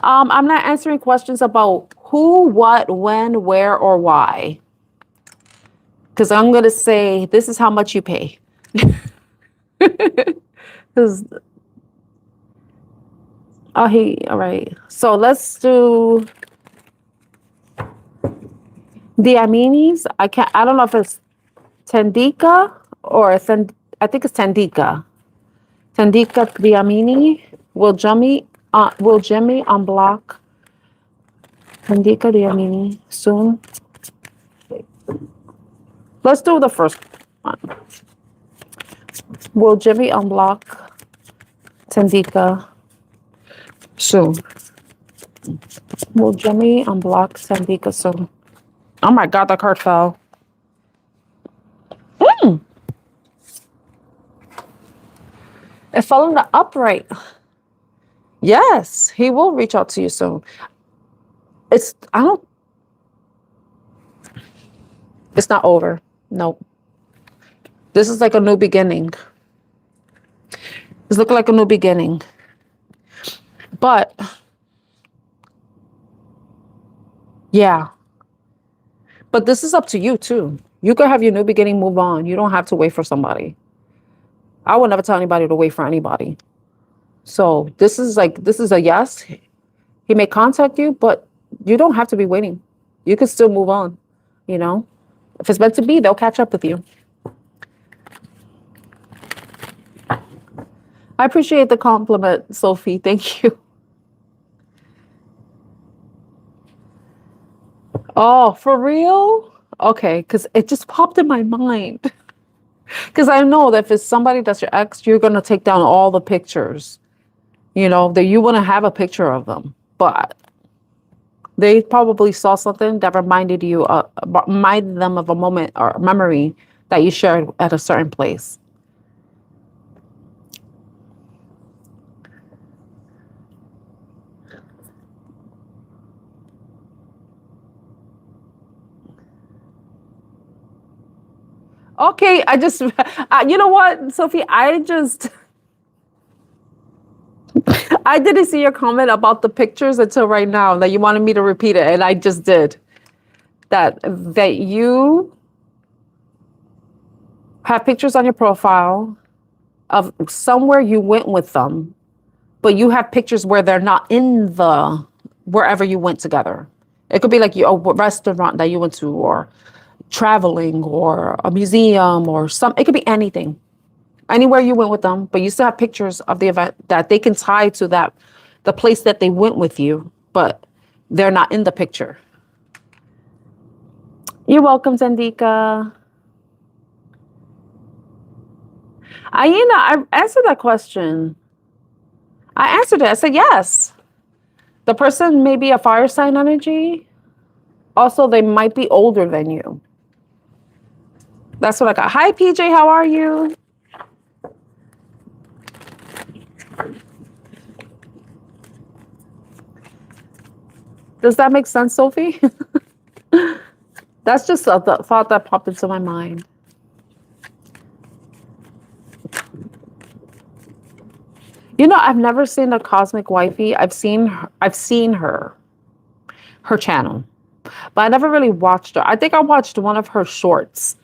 I'm not answering questions about who, what, when, where, or why. Because I'm going to say, this is how much you pay. Because, all right. So let's do the Aminis. I don't know if it's Tandika or I think it's Tandika. Tandika Diamini will Jimmy unblock Tandika Diamini soon. Let's do the first one. Will Jimmy unblock Tandika soon? Will Jimmy unblock Tandika soon? Oh my God, that card fell. It fell in the upright. Yes, he will reach out to you soon. It's not over. Nope. This is like a new beginning. It's looking like a new beginning. But yeah. But this is up to you too. You could have your new beginning, move on. You don't have to wait for somebody. I would never tell anybody to wait for anybody. So this is a yes. He may contact you, but you don't have to be waiting. You can still move on, you know? If it's meant to be, they'll catch up with you. I appreciate the compliment, Sophie. Thank you. Oh, for real? Okay, because it just popped in my mind. Because I know that if it's somebody that's your ex, you're going to take down all the pictures, that you want to have a picture of them. But they probably saw something that reminded them of a moment or a memory that you shared at a certain place. Okay, you know what, Sophie? I didn't see your comment about the pictures until right now that you wanted me to repeat it, and I just did. That you have pictures on your profile of somewhere you went with them, but you have pictures where they're not in the wherever you went together. It could be like a restaurant that you went to, or traveling, or a museum, or it could be anything. Anywhere you went with them, but you still have pictures of the event that they can tie to the place that they went with you, but they're not in the picture. You're welcome, Zandika. I answered that question. I answered it. I said yes. The person may be a fire sign energy. Also, they might be older than you. That's what I got. Hi, PJ. How are you? Does that make sense, Sophie? That's just a thought that popped into my mind. I've never seen the Cosmic Wifey. I've seen her channel, but I never really watched her. I think I watched one of her shorts.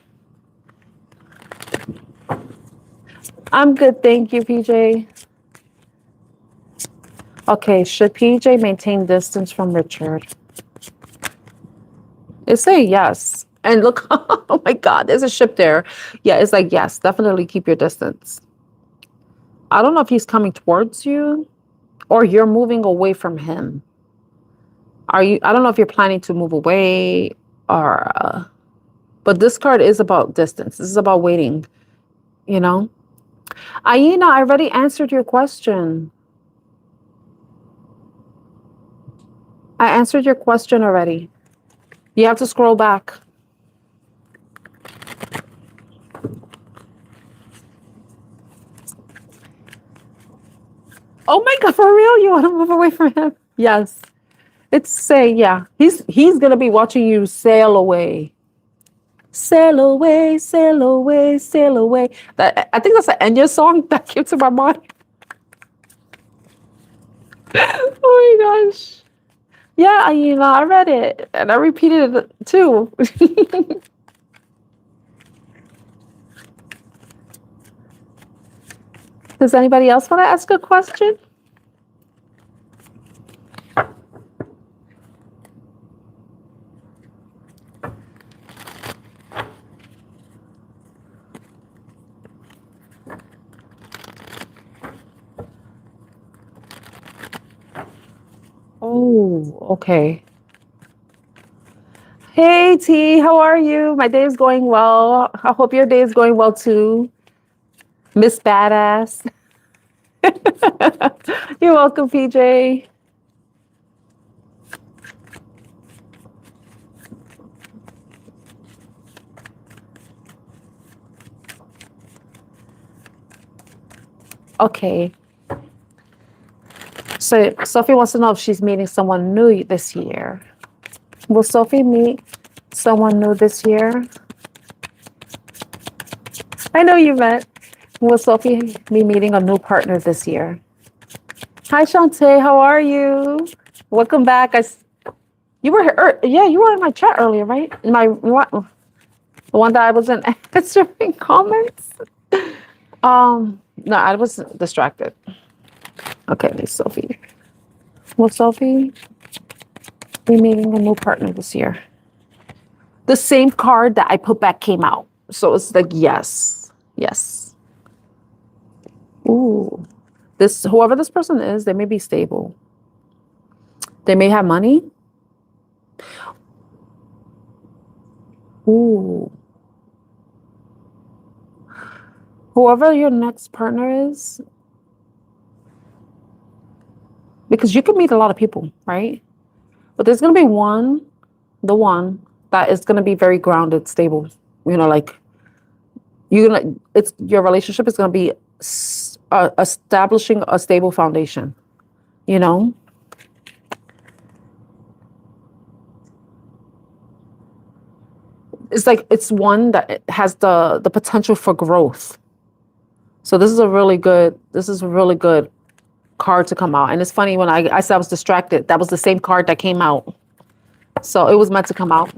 I'm good, thank you, PJ. Okay, should PJ maintain distance from Richard? It's a yes. And look, oh my God, there's a ship there. Yeah, it's like, yes, definitely keep your distance. I don't know if he's coming towards you or you're moving away from him. I don't know if you're planning to move away or, but this card is about distance. This is about waiting, Aina, I already answered your question. I answered your question already. You have to scroll back. Oh my God, for real? You want to move away from him? Yes. Yeah. He's gonna be watching you sail away. Sail away, sail away, sail away. I think that's an Enya song that came to my mind. Oh my gosh. Yeah, I read it and I repeated it too. Does anybody else want to ask a question? Oh, okay. Hey T, how are you? My day is going well. I hope your day is going well too. Miss Badass. You're welcome, PJ. Okay. So Sophie wants to know if she's meeting someone new this year. Will Sophie meet someone new this year? I know you met. Will Sophie be meeting a new partner this year? Hi, Shantae. How are you? Welcome back. You were here. Yeah, you were in my chat earlier, right? In my what? The one that I wasn't answering comments. No, I was distracted. Okay, Miss Sophie. Will Sophie be meeting a new partner this year? The same card that I put back came out. So it's like, yes. Yes. Ooh. Whoever this person is, they may be stable. They may have money. Ooh. Whoever your next partner is, because you can meet a lot of people, right? But there's going to be the one that is going to be very grounded, stable. Like it's your relationship is going to be establishing a stable foundation. You know, it's like it's one that has the potential for growth. So this is a really good card to come out. And it's funny when I said I was distracted, that was the same card that came out. So it was meant to come out.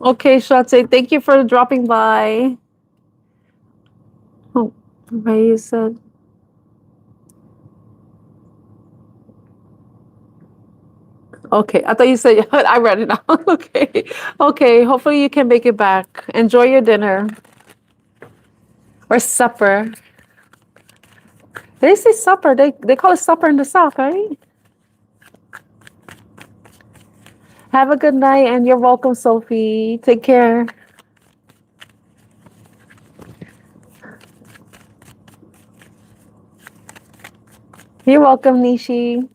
Okay, Shate, thank you for dropping by. Oh, Ray said. Okay, I thought you said I read it out. Okay. Okay, hopefully you can make it back. Enjoy your dinner or supper. They say supper. They call it supper in the South, right? Have a good night and you're welcome, Sophie. Take care. You're welcome, Nishi.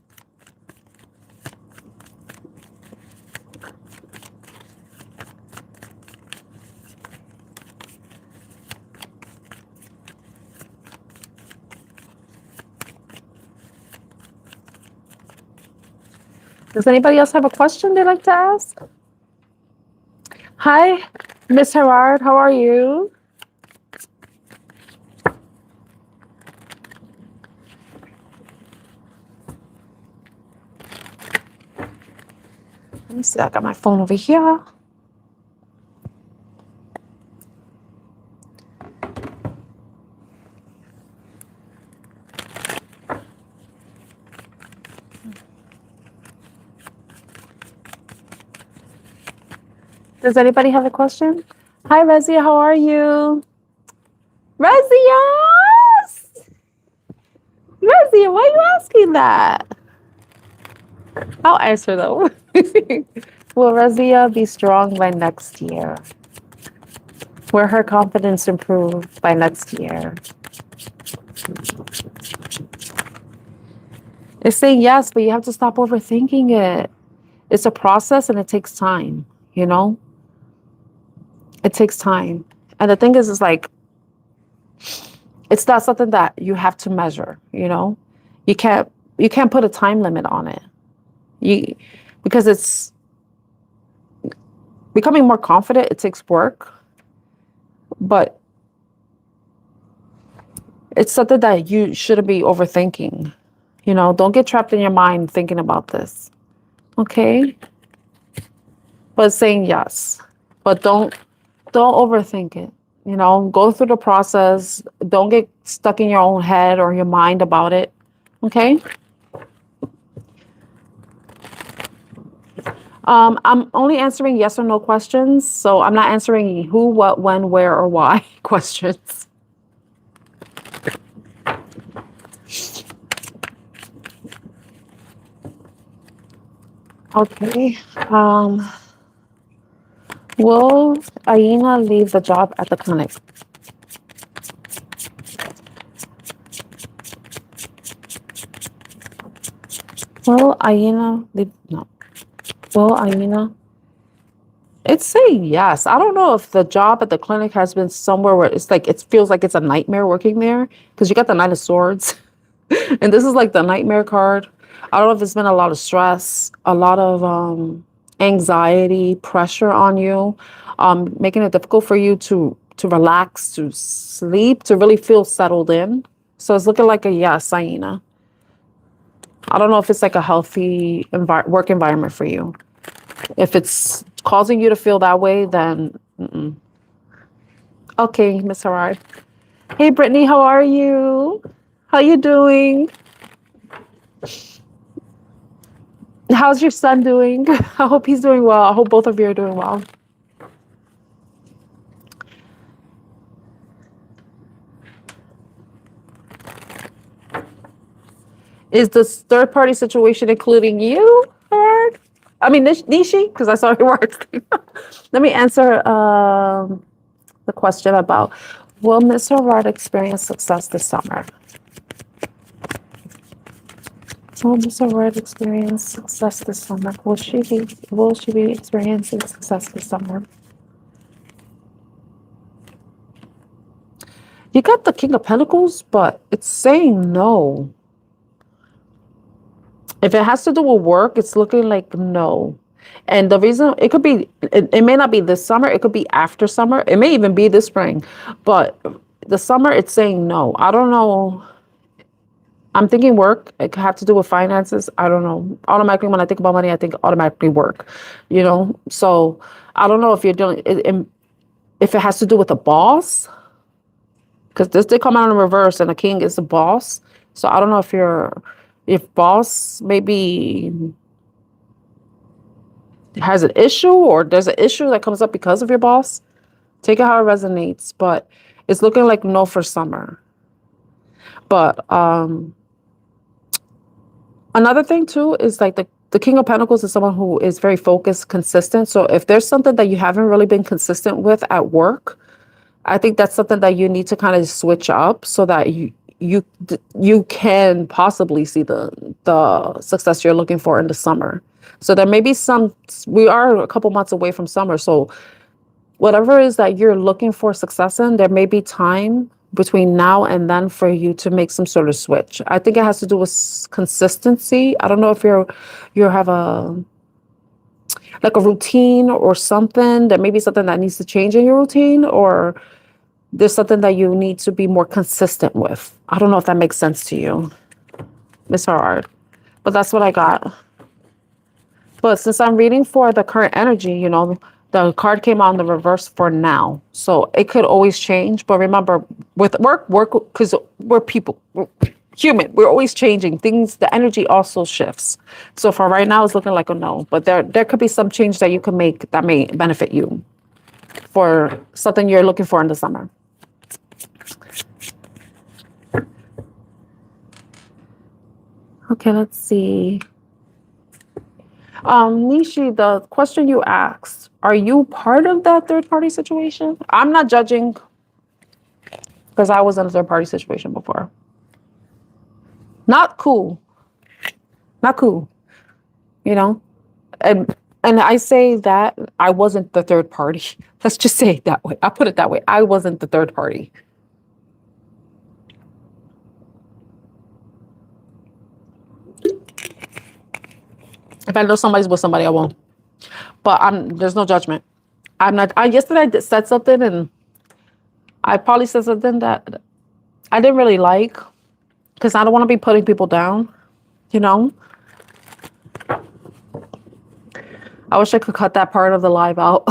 Does anybody else have a question they'd like to ask? Hi, Miss Herard. How are you? Let me see. I got my phone over here. Does anybody have a question? Hi, Rezia. How are you? Rezia! Rezia, why are you asking that? I'll answer though. Will Rezia be strong by next year? Will her confidence improve by next year? It's saying yes, but you have to stop overthinking it. It's a process and it takes time, you know? It takes time. And the thing is like, it's not something that you have to measure, you know? You can't put a time limit on it. Because it's becoming more confident, it takes work. But it's something that you shouldn't be overthinking. You know, don't get trapped in your mind thinking about this. Okay? But saying yes. But don't overthink it. You know, go through the process. Don't get stuck in your own head or your mind about it. Okay? I'm only answering yes or no questions. So I'm not answering who, what, when, where, or why questions. Okay. Will Aina leave the job at the clinic? Will Aina leave? No. Will Aina? It's saying yes. I don't know if the job at the clinic has been somewhere where it's like, it feels like it's a nightmare working there because you got the Knight of Swords. And this is like the nightmare card. I don't know if there's been a lot of stress, a lot of anxiety, pressure on you, making it difficult for you to relax, to sleep, to really feel settled in. So it's looking like a yes, Aina. I don't know if it's like a healthy work environment for you. If it's causing you to feel that way, then okay, Miss Harard. Hey, Brittany, how are you? How you doing? How's your son doing? I hope he's doing well. I hope both of you are doing well. Is this third party situation including you, Gerard? I mean, Nishi, because I saw your words. Let me answer the question about, will Miss Gerard experience success this summer? Will Miss Gerard experience success this summer? Will she be experiencing success this summer? You got the King of Pentacles, but it's saying no. If it has to do with work, it's looking like no. And the reason, it could be, it may not be this summer, it could be after summer, it may even be this spring, but the summer, it's saying no. I don't know. I'm thinking work. It could have to do with finances. I don't know. Automatically, when I think about money, I think automatically work, you know? So I don't know if you're dealing, if it has to do with a boss, because this did come out in reverse and the king is the boss. So I don't know if boss maybe has an issue, or there's an issue that comes up because of your boss. Take it how it resonates, but it's looking like no for summer. But another thing too is like the King of Pentacles is someone who is very focused, consistent. So if there's something that you haven't really been consistent with at work, I think that's something that you need to kind of switch up so that you can possibly see the success you're looking for in the summer. So there may be we are a couple months away from summer. So whatever it is that you're looking for success in, there may be time between now and then for you to make some sort of switch. I think it has to do with consistency. I don't know if you have like a routine or something. There may be something that needs to change in your routine, or there's something that you need to be more consistent with. I don't know if that makes sense to you, Miss Hard, but that's what I got. But since I'm reading for the current energy, you know, the card came out in the reverse for now. So it could always change. But remember, with work, because we're people, we're human, we're always changing things. The energy also shifts. So for right now, it's looking like a no. But there could be some change that you can make that may benefit you for something you're looking for in the summer. Okay, let's see. Nishi, the question you asked, are you part of that third party situation? I'm not judging because I was in a third party situation before. Not cool. Not cool. You know? And I say that I wasn't the third party. Let's just say it that way. I put it that way. I wasn't the third party. If I know somebody's with somebody, I won't. But there's no judgment. I'm not. Yesterday I said something, and I probably said something that I didn't really like, because I don't want to be putting people down, you know? I wish I could cut that part of the live out.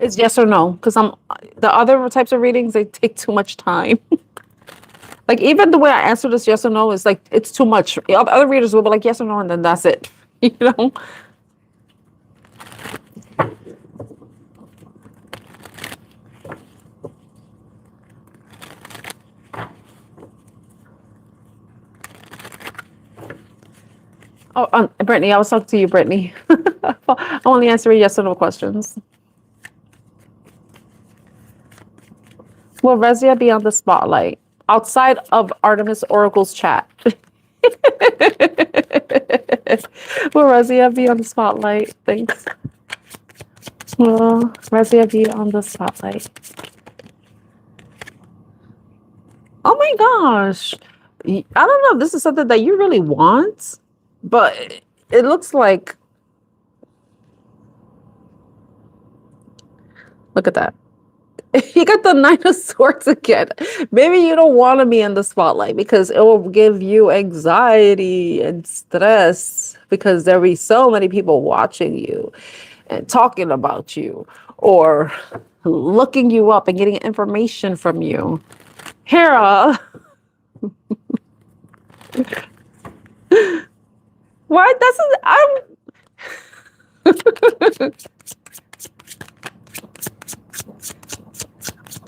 It's yes or no, because the other types of readings, they take too much time. Like, even the way I answer this yes or no is like, it's too much. Other readers will be like yes or no, and then that's it. You know? Oh, Brittany, I was talking to you, Brittany. I only answer yes or no questions. Will Rezia be on the spotlight outside of Artemis Oracle's chat? Will Rezia be on the spotlight? Thanks. Will Rezia be on the spotlight? Oh my gosh. I don't know if this is something that you really want, but it looks like, look at that. You got the Nine of Swords again. Maybe you don't want to be in the spotlight because it will give you anxiety and stress, because there'll be so many people watching you and talking about you or looking you up and getting information from you. Hera. Why?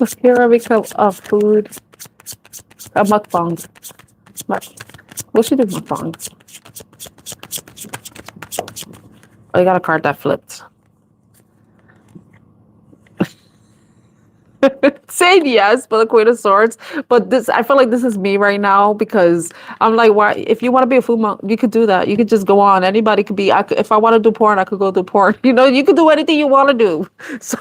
Let's Hera become a food, a mukbang. What should do mukbang? Oh, you got a card that flipped. Saying yes, but the Queen of Swords. But this, I feel like this is me right now because I'm like, why? If you want to be a food monk, you could do that. You could just go on. Anybody could be. If I want to do porn, I could go do porn. You know, you could do anything you want to do. So.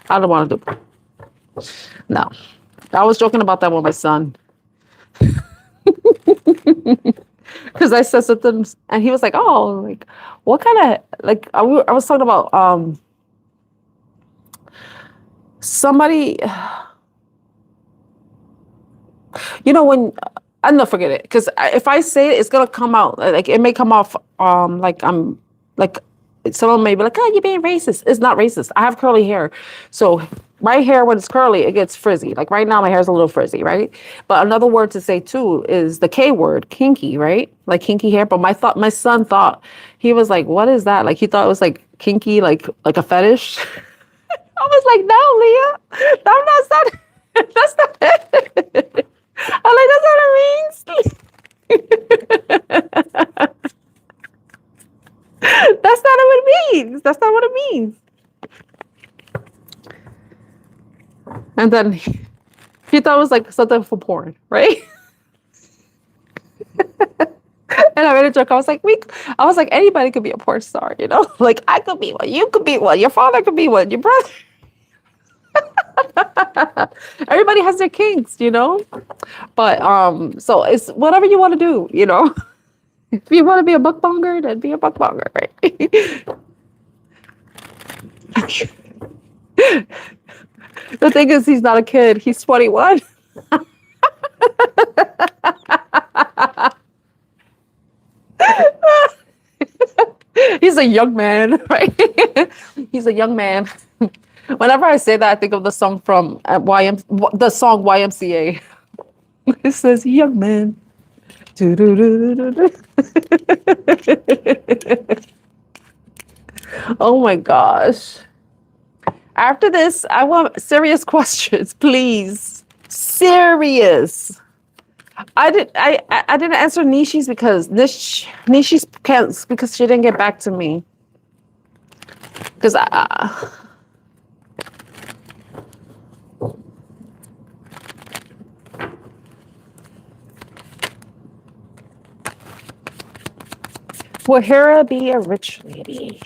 I don't want to do porn. No, I was joking about that with my son. Because I said something and he was like, oh, like, what kind of, like, I was talking about somebody, you know, when, I don't forget it. Because if I say it, it's going to come out, like, it may come off, like, I'm, like, someone may be like, oh, you're being racist. It's not racist. I have curly hair. So my hair, when it's curly, it gets frizzy. Like right now, my hair is a little frizzy, right? But another word to say too is the K word, kinky, right? Like kinky hair. But my son thought, he was like, what is that? Like he thought it was like kinky, like a fetish. I was like, no, Leah, that's not it. I'm like, that's what it means. That's not what it means. That's not what it means. And then he thought it was like something for porn, right? And I made a joke. I was like, anybody could be a porn star, you know? Like I could be one, you could be one, your father could be one, your brother. Everybody has their kinks, you know? But so it's whatever you want to do, you know. If you want to be a mukbanger, then be a mukbanger, right? The thing is, he's not a kid. He's 21. He's a young man, right? He's a young man. Whenever I say that, I think of the song from the song YMCA. It says, young man. Oh my gosh. After this, I want serious questions, please. Serious. I didn't answer Nishi's because Nishi's can't because she didn't get back to me. Because will Hera be a rich lady?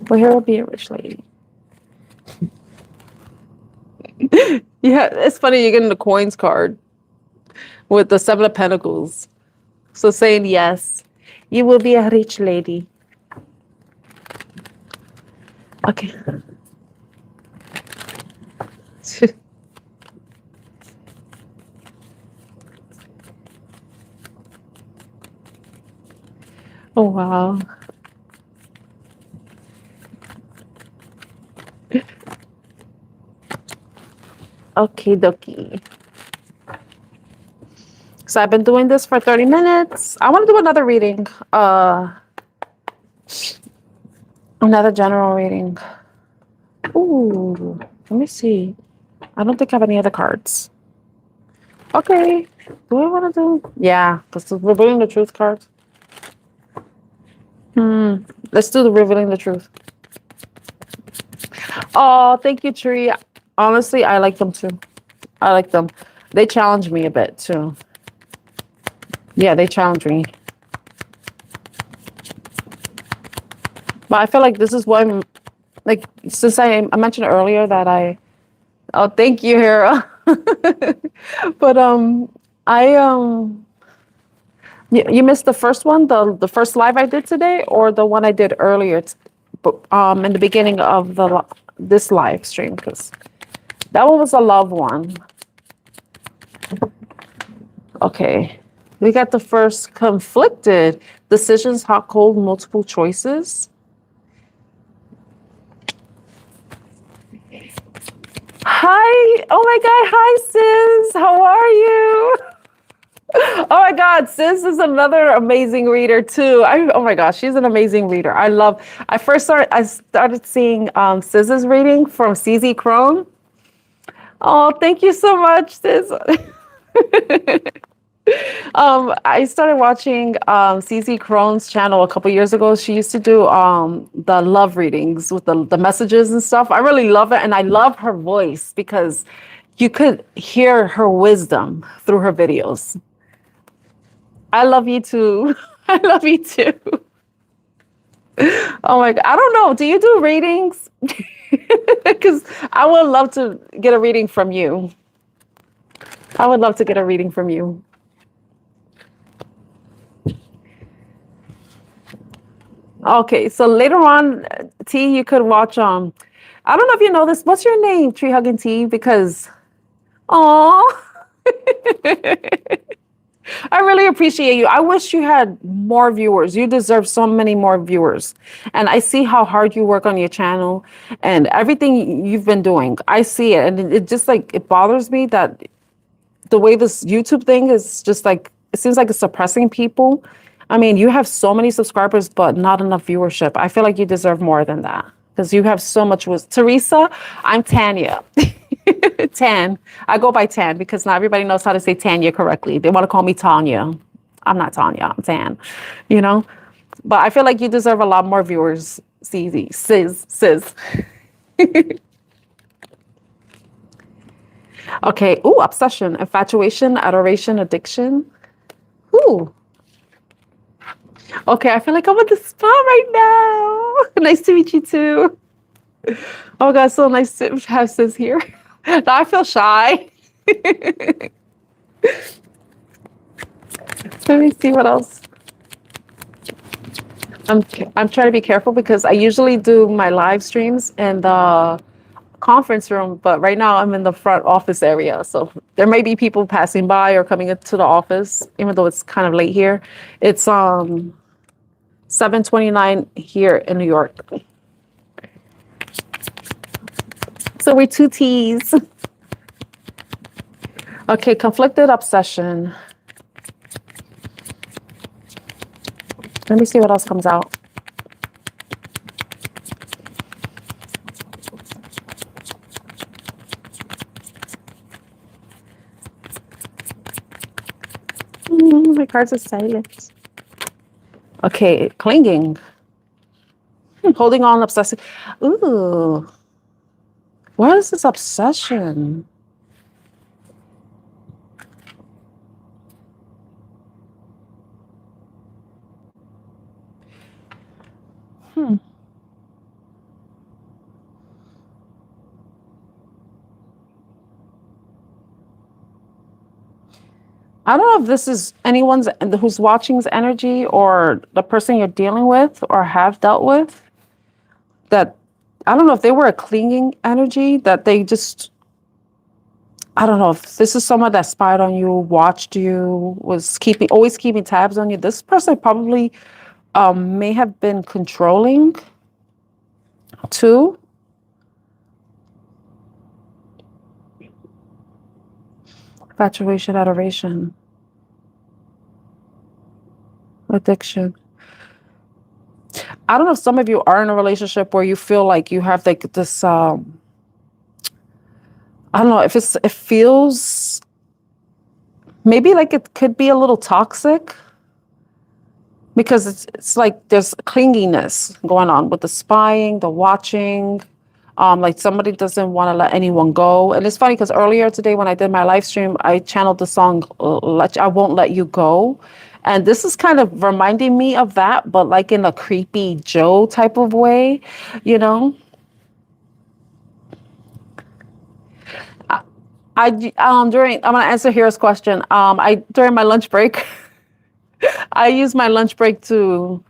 Will Hera be a rich lady? Yeah, it's funny you're getting the coins card with the 7 of Pentacles. So saying yes, you will be a rich lady. Okay. Oh, wow. Okie dokie. So I've been doing this for 30 minutes. I want to do another reading. Another general reading. Ooh, let me see. I don't think I have any other cards. Okay. Do I want to do? Yeah, because we're revealing the truth cards. Let's do the revealing the truth. Oh, thank you, Tree. Honestly, I like them too. I like them. They challenge me a bit too. Yeah, they challenge me. But I feel like this is what I'm like, since I mentioned earlier that oh, thank you, Hera. But you missed the first one, the first live I did today, or the one I did earlier, in the beginning of this live stream, because that one was a love one. Okay, we got the first conflicted decisions, hot, cold, multiple choices. Hi. Oh my God. Hi, sis. How are you? Oh my God. Sis is another amazing reader too. Oh my gosh. She's an amazing reader. I started seeing Sis's reading from CZ Crone. Oh, thank you so much, sis. I started watching CZ Crone's channel a couple years ago. She used to do the love readings with the messages and stuff. I really love it, and I love her voice because you could hear her wisdom through her videos. I love you too. I love you too. Oh my God. I don't know. Do you do readings? Because I would love to get a reading from you. I would love to get a reading from you. Okay, so later on, T, you could watch I don't know if you know this. What's your name, Tree Hugging T? Because oh I really appreciate you. I wish you had more viewers. You deserve so many more viewers. And I see how hard you work on your channel and everything you've been doing. I see it. And it just like it bothers me that the way this YouTube thing is just like it seems like it's suppressing people. I mean, you have so many subscribers, but not enough viewership. I feel like you deserve more than that because you have so much wisdom. Teresa, I'm Tanya. Tan. I go by Tan because not everybody knows how to say Tanya correctly. They want to call me Tanya. I'm not Tanya. I'm Tan. You know, but I feel like you deserve a lot more viewers. CZ, sis. Okay. Ooh, obsession, infatuation, adoration, addiction. Ooh. Okay, I feel like I'm at the spa right now. Nice to meet you too. Oh God, so nice to have sis here. Now I feel shy. Let me see what else. I'm trying to be careful because I usually do my live streams in the conference room, but right now I'm in the front office area. So there may be people passing by or coming into the office, even though it's kind of late here. It's 7:29 here in New York. So we're two T's. Okay, conflicted obsession. Let me see what else comes out. My cards are silent. Okay, clinging. Holding on, obsessing. Ooh. What is this obsession? I don't know if this is anyone's who's watching's energy or the person you're dealing with or have dealt with. That I don't know if they were a clinging energy that they just. I don't know if this is someone that spied on you, watched you, was always keeping tabs on you. This person probably may have been controlling too. Infatuation, adoration, addiction. I don't know if some of you are in a relationship where you feel like you have like this. I don't know if it feels maybe like it could be a little toxic because it's like there's clinginess going on with the spying, the watching. Like somebody doesn't want to let anyone go. And it's funny because earlier today when I did my live stream, I channeled the song I Won't Let You Go. And this is kind of reminding me of that, but like in a creepy Joe type of way, you know? I'm gonna answer Hira's question. During my lunch break, I use my lunch break to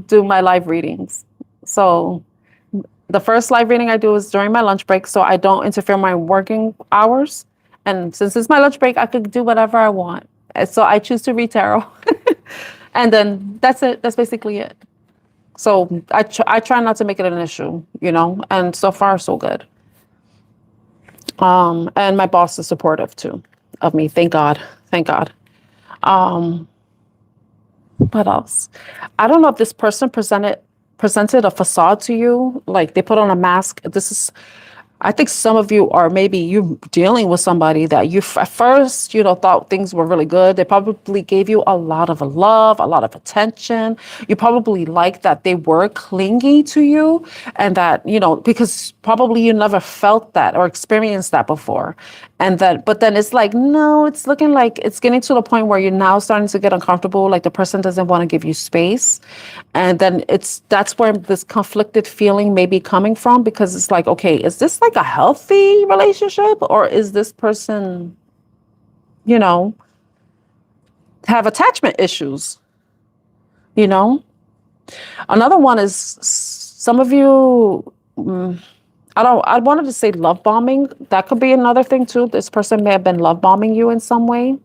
do my live readings. So the first live reading I do is during my lunch break, so I don't interfere with my working hours. And since it's my lunch break, I could do whatever I want. And so I choose to read tarot, and then that's it. That's basically it. So I try not to make it an issue, you know. And so far, so good. And my boss is supportive too of me. Thank God. Thank God. Um, what else? I don't know if this person presented a facade to you, like they put on a mask. I think some of you are maybe you dealing with somebody that you at first, thought things were really good. They probably gave you a lot of love, a lot of attention. You probably liked that they were clingy to you and that, because probably you never felt that or experienced that before. But then it's like, no, it's looking like it's getting to the point where you're now starting to get uncomfortable. Like the person doesn't want to give you space. And then that's where this conflicted feeling may be coming from, because it's like, okay, is this like a healthy relationship, or is this person, you know, have attachment issues? Another one is some of you, I wanted to say love bombing. That could be another thing too. This person may have been love bombing you in some way.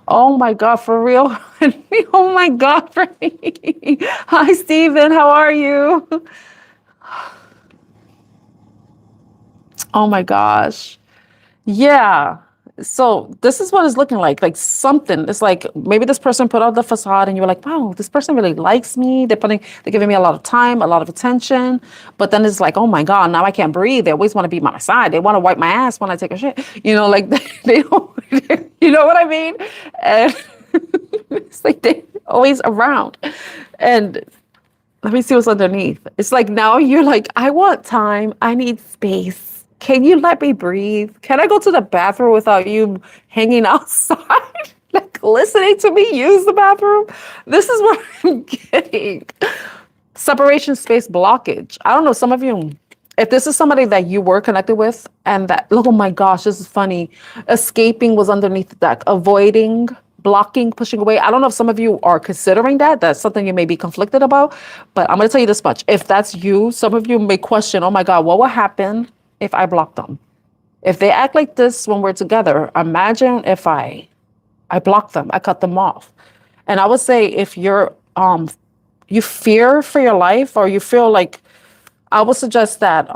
Oh my God, for real? Oh my God, for me. Hi, Steven. How are you? Oh my gosh. Yeah. So this is what it's looking like something. It's like maybe this person put out the facade and you were like, wow, this person really likes me. They're giving me a lot of time, a lot of attention. But then it's like, oh my God, now I can't breathe. They always want to be by my side. They want to wipe my ass when I take a shit. Like they don't, you know what I mean? And it's like they're always around. And let me see what's underneath. It's like now you're like, I want time. I need space. Can you let me breathe? Can I go to the bathroom without you hanging outside? Like listening to me use the bathroom? This is what I'm getting. Separation space blockage. I don't know, some of you, if this is somebody that you were connected with and that, oh my gosh, this is funny. Escaping was underneath the deck. Avoiding, blocking, pushing away. I don't know if some of you are considering that. That's something you may be conflicted about. But I'm going to tell you this much. If that's you, some of you may question, oh my God, what will happen if I block them? If they act like this when we're together, imagine if I block them, I cut them off. And I would say if you fear for your life, or you feel like, I would suggest that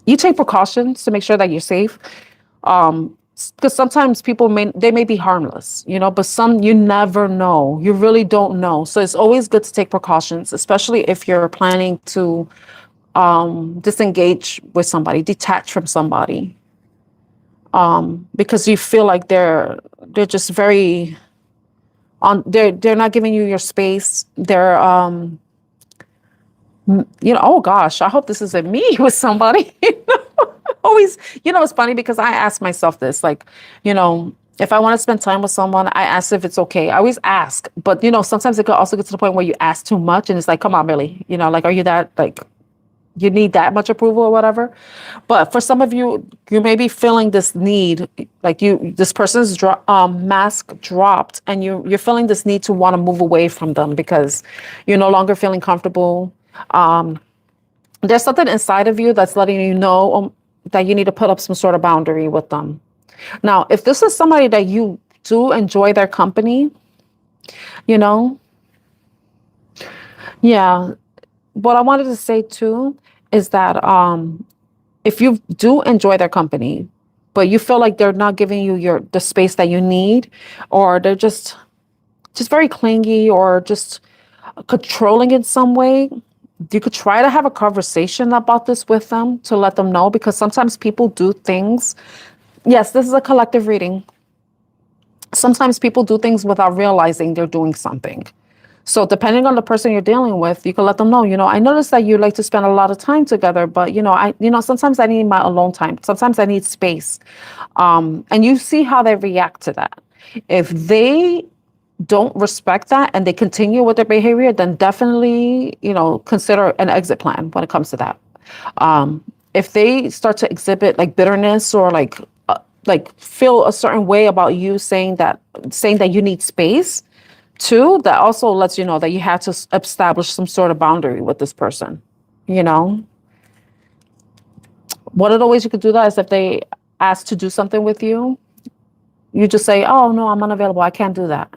you take precautions to make sure that you're safe. Because sometimes people may be harmless, but some you never know. You really don't know. So it's always good to take precautions, especially if you're planning to disengage with somebody, detach from somebody, because you feel like they're just very they're not giving you your space. They're oh gosh, I hope this isn't me with somebody. Always, it's funny because I ask myself this, like, if I want to spend time with someone, I ask if it's okay. I always ask, but sometimes it could also get to the point where you ask too much, and it's like, come on, really, like, are you that, like, you need that much approval or whatever? But for some of you, you may be feeling this need, like this person's mask dropped, and you're feeling this need to want to move away from them because you're no longer feeling comfortable. There's something inside of you that's letting you know that you need to put up some sort of boundary with them. Now, if this is somebody that you do enjoy their company, yeah, what I wanted to say too is that if you do enjoy their company, but you feel like they're not giving you the space that you need, or they're just very clingy or just controlling in some way, you could try to have a conversation about this with them to let them know, because sometimes people do things. Yes, this is a collective reading. Sometimes people do things without realizing they're doing something. So depending on the person you're dealing with, you can let them know, I noticed that you like to spend a lot of time together, but sometimes I need my alone time. Sometimes I need space. And you see how they react to that. If they don't respect that and they continue with their behavior, then definitely, consider an exit plan when it comes to that. If they start to exhibit like bitterness or like feel a certain way about you, saying that you need space too, that also lets you know that you have to establish some sort of boundary with this person. One of the ways you could do that is if they ask to do something with you, you just say, oh no, I'm unavailable, I can't do that.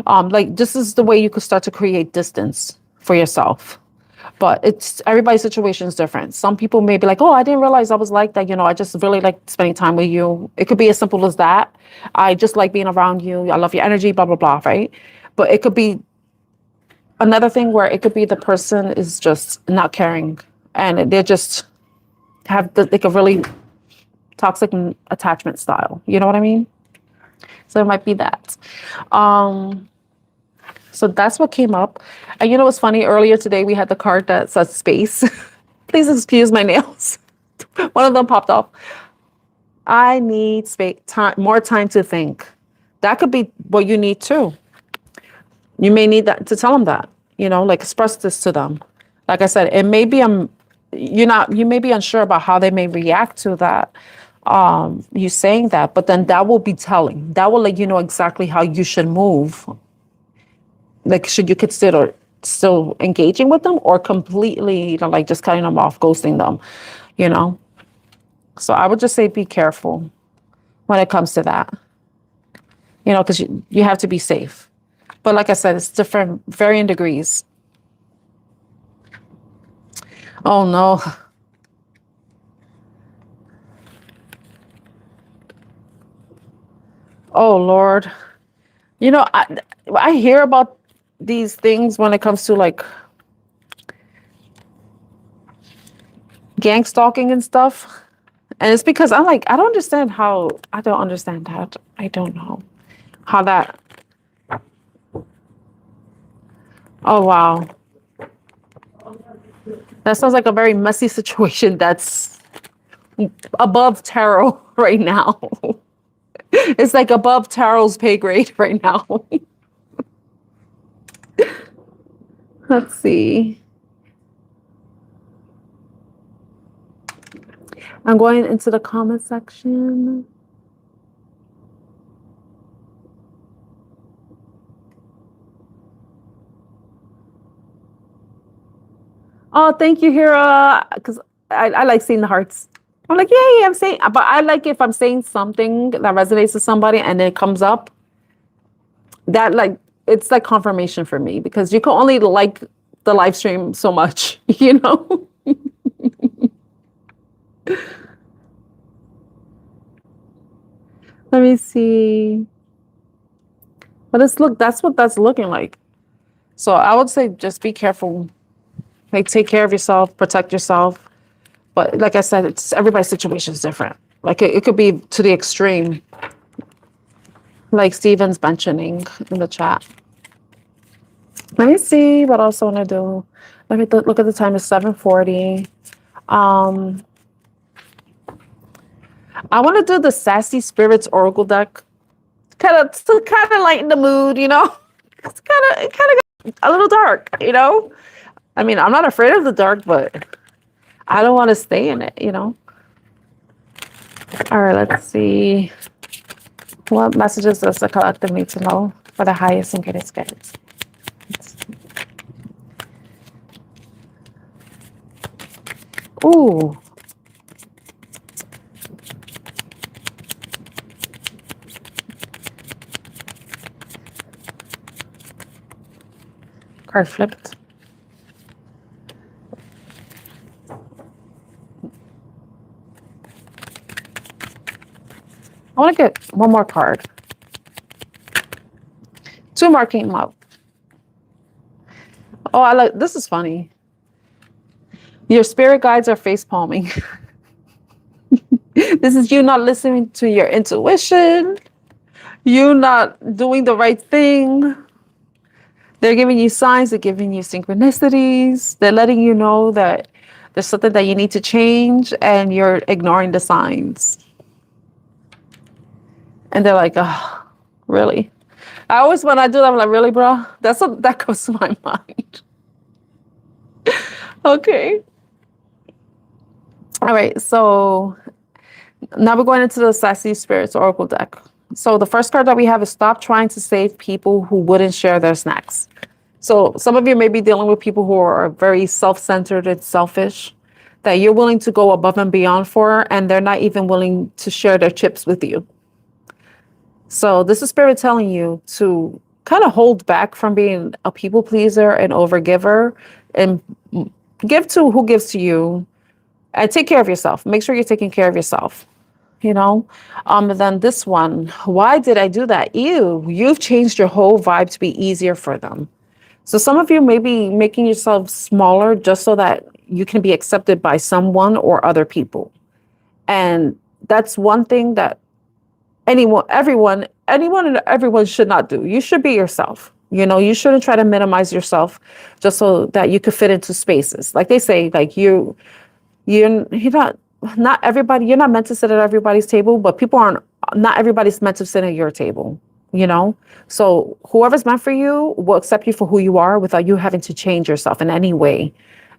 Like this is the way you could start to create distance for yourself. But it's everybody's situation is different. Some people may be like, oh, I didn't realize I was like that. I just really like spending time with you. It could be as simple as that. I just like being around you. I love your energy, blah, blah, blah, right? But it could be another thing where it could be the person is just not caring and they're just like a really toxic attachment style. You know what I mean? So it might be that. So that's what came up. And what's funny? Earlier today, we had the card that says space. Please excuse my nails. One of them popped off. I need space, time, more time to think. That could be what you need too. You may need that to tell them that, like express this to them. Like I said, it may be, you may be unsure about how they may react to that. You saying that, but then that will be telling. That will let you know exactly how you should move. Like, should you consider still engaging with them or completely, like just cutting them off, ghosting them, So I would just say be careful when it comes to that, because you have to be safe. But like I said, it's different, varying degrees. Oh, no. Oh, Lord. I hear about these things when it comes to like gang stalking and stuff. And it's because I'm like, I don't understand that. I don't know how that. Oh, wow. That sounds like a very messy situation that's above tarot right now. It's like above tarot's pay grade right now. Let's see. I'm going into the comment section. Oh, thank you, Hira. Because I like seeing the hearts. I'm like, yay, I'm saying, but I like if I'm saying something that resonates with somebody and then it comes up, that like, it's like confirmation for me because you can only like the live stream so much, Let me see. But that's what that's looking like. So I would say just be careful. Like take care of yourself, protect yourself. But like I said, everybody's situation is different. Like it could be to the extreme. Like Steven's mentioning in the chat. Let me see what else I want to do. Let me look at the time. It's 7:40. I want to do the Sassy Spirits Oracle deck, kind of lighten the mood. It's kind of a little dark. I mean, I'm not afraid of the dark, but I don't want to stay in it. All right, let's see. What messages does the collective need to know for the highest and greatest guides? Ooh. Card flipped. I want to get one more card. Two more came up. Oh, I like this is funny. Your spirit guides are face palming. This is you not listening to your intuition. You not doing the right thing. They're giving you signs. They're giving you synchronicities. They're letting you know that there's something that you need to change and you're ignoring the signs. And they're like, oh, really? I always, when I do that, I'm like, really, bro? That's what that comes to my mind. Okay. All right. So now we're going into the Sassy Spirits Oracle deck. So the first card that we have is stop trying to save people who wouldn't share their snacks. So some of you may be dealing with people who are very self-centered and selfish, that you're willing to go above and beyond for, and they're not even willing to share their chips with you. So this is Spirit telling you to kind of hold back from being a people pleaser and overgiver and give to who gives to you, and take care of yourself. Make sure you're taking care of yourself. You know, and then this one, why did I do that? You've changed your whole vibe to be easier for them. So some of you may be making yourself smaller just so that you can be accepted by someone or other people. And that's one thing that anyone and everyone should not do. You should be yourself. You know, you shouldn't try to minimize yourself just so that you could fit into spaces. Like they say, like you're not everybody, you're not meant to sit at everybody's table, but not everybody's meant to sit at your table, you know? So whoever's meant for you will accept you for who you are without you having to change yourself in any way.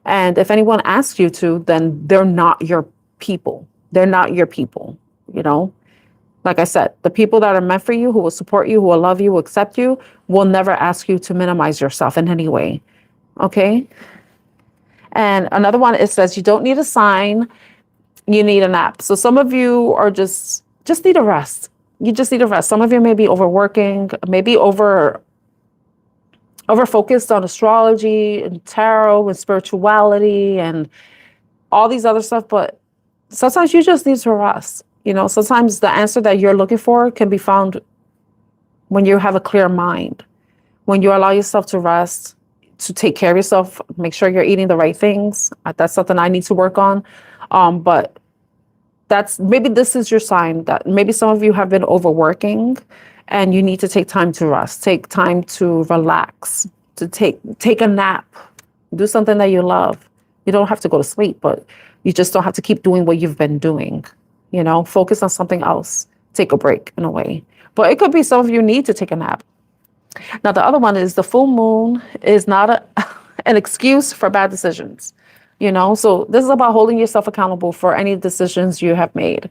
And if anyone asks you to, then they're not your people. They're not your people, you know? Like I said, the people that are meant for you, who will support you, who will love you, will accept you, will never ask you to minimize yourself in any way. Okay? And another one, it says you don't need a sign, you need a nap. So some of you are just need a rest. You just need a rest. Some of you may be overworking, maybe over focused on astrology and tarot and spirituality and all these other stuff, but sometimes you just need to rest. You know, sometimes the answer that you're looking for can be found when you have a clear mind, when you allow yourself to rest, to take care of yourself, make sure you're eating the right things. That's something I need to work on. But maybe this is your sign that maybe some of you have been overworking and you need to take time to rest, take time to relax, to take a nap, do something that you love. You don't have to go to sleep, but you just don't have to keep doing what you've been doing. You know, focus on something else, take a break in a way. But it could be some of you need to take a nap. Now, the other one is the full moon is not an excuse for bad decisions. You know, so this is about holding yourself accountable for any decisions you have made.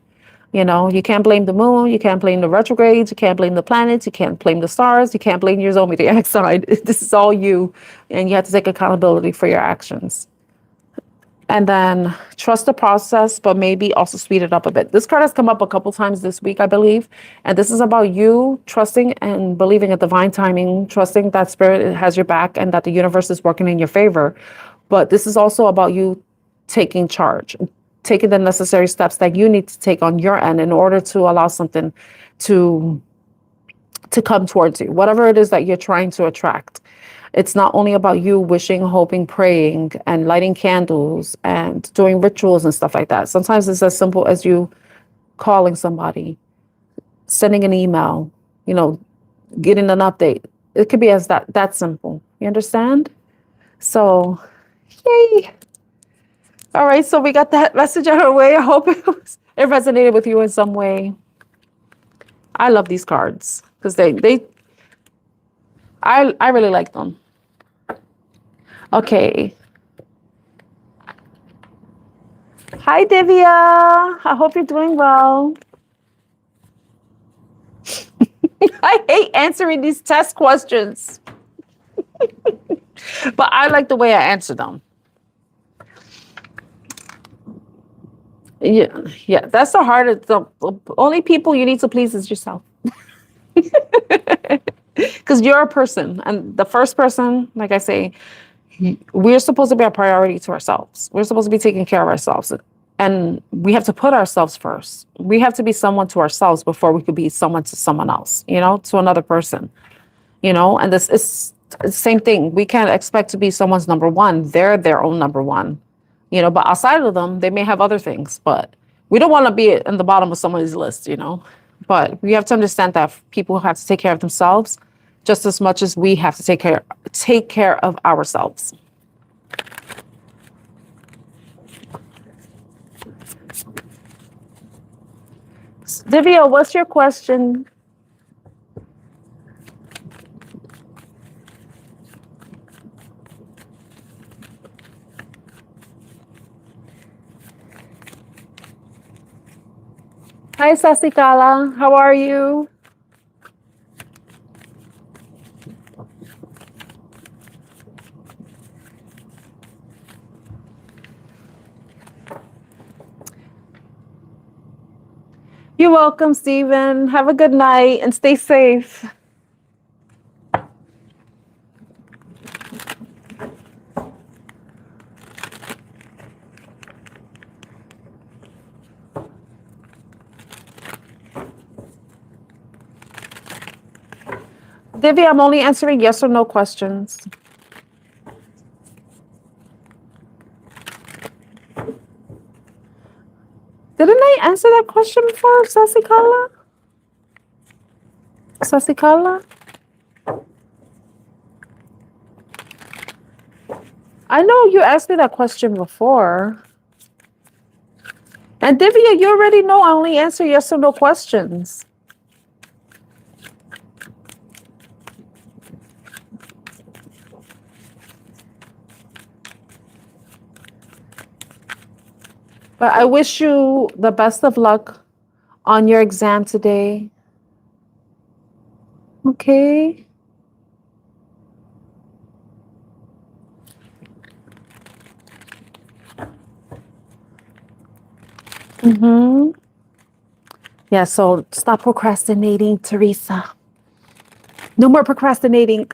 You know, you can't blame the moon, you can't blame the retrogrades, you can't blame the planets, you can't blame the stars, you can't blame your zodiac sign. This is all you, and you have to take accountability for your actions. And then trust the process, but maybe also speed it up a bit. This card has come up a couple times this week, I believe. And this is about you trusting and believing in divine timing, trusting that spirit has your back and that the universe is working in your favor. But this is also about you taking charge, taking the necessary steps that you need to take on your end in order to allow something to come towards you, whatever it is that you're trying to attract. It's not only about you wishing, hoping, praying, and lighting candles and doing rituals and stuff like that. Sometimes it's as simple as you calling somebody, sending an email, you know, getting an update. It could be as that simple. You understand? So, yay. All right, so we got that message out of the way. I hope it resonated with you in some way. I love these cards because I really like them. Okay. Hi, Divya. I hope you're doing well. I hate answering these test questions. But I like the way I answer them. Yeah, that's the hardest. The only people you need to please is yourself. Because you're a person, and the first person, like I say, we're supposed to be a priority to ourselves. We're supposed to be taking care of ourselves, and we have to put ourselves first. We have to be someone to ourselves before we could be someone to someone else, you know, to another person, you know. And this is the same thing. We can't expect to be someone's number one. They're their own number one, you know, but outside of them, they may have other things, but we don't want to be in the bottom of somebody's list, you know. But we have to understand that people have to take care of themselves just as much as we have to take care of ourselves. Divya, what's your question? Hi, Sasikala. How are you? You're welcome, Stephen. Have a good night and stay safe. Divya, I'm only answering yes or no questions. Didn't I answer that question before, Sasikala? Sasikala? I know you asked me that question before. And Divya, you already know I only answer yes or no questions. But I wish you the best of luck on your exam today. Okay? Mm-hmm. Yeah, so stop procrastinating, Teresa. No more procrastinating.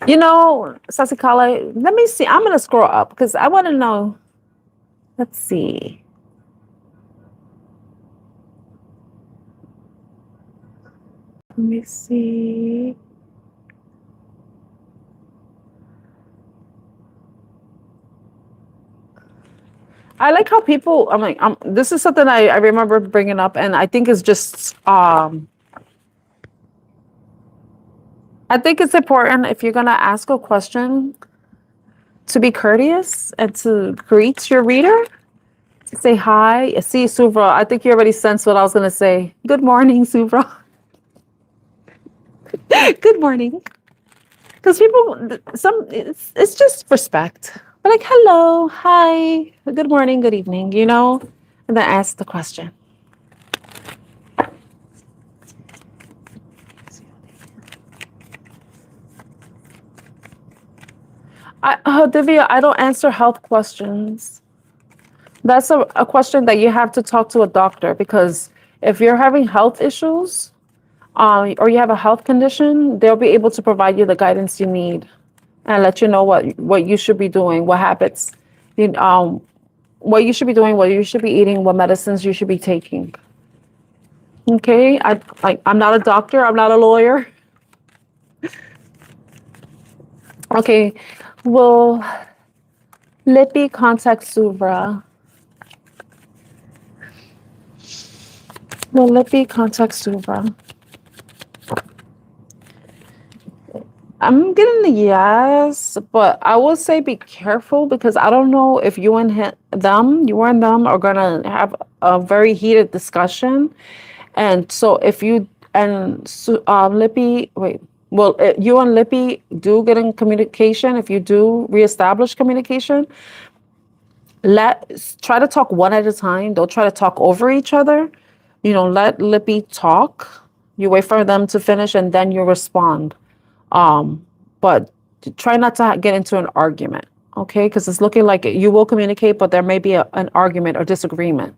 You know, Sasikala, let me see. I'm going to scroll up because I want to know. Let's see. Let me see. I like how people, I'm like, this is something I remember bringing up, and I think it's just, I think it's important if you're going to ask a question to be courteous and to greet your reader, to say hi. See, Suvra, I think you already sensed what I was going to say. Good morning, Suvra. Good morning. Because people, it's just respect. But like, hello, hi, good morning, good evening, you know, and then ask the question. Divya, I don't answer health questions. That's a question that you have to talk to a doctor, because if you're having health issues, or you have a health condition, they'll be able to provide you the guidance you need and let you know what you should be doing, what habits, what you should be doing, what you should be eating, what medicines you should be taking. Okay, I'm not a doctor. I'm not a lawyer. Okay, will Lippy contact Suvra? Will Lippy contact Suvra? I'm getting a yes, but I will say be careful, because I don't know if you and them are gonna have a very heated discussion. And so if you and Lippy, wait, well, you and Lippy do get in communication. If you do reestablish communication, try to talk one at a time. Don't try to talk over each other. Let Lippy talk. You wait for them to finish and then you respond. But try not to get into an argument, okay? Because it's looking like you will communicate, but there may be an argument or disagreement.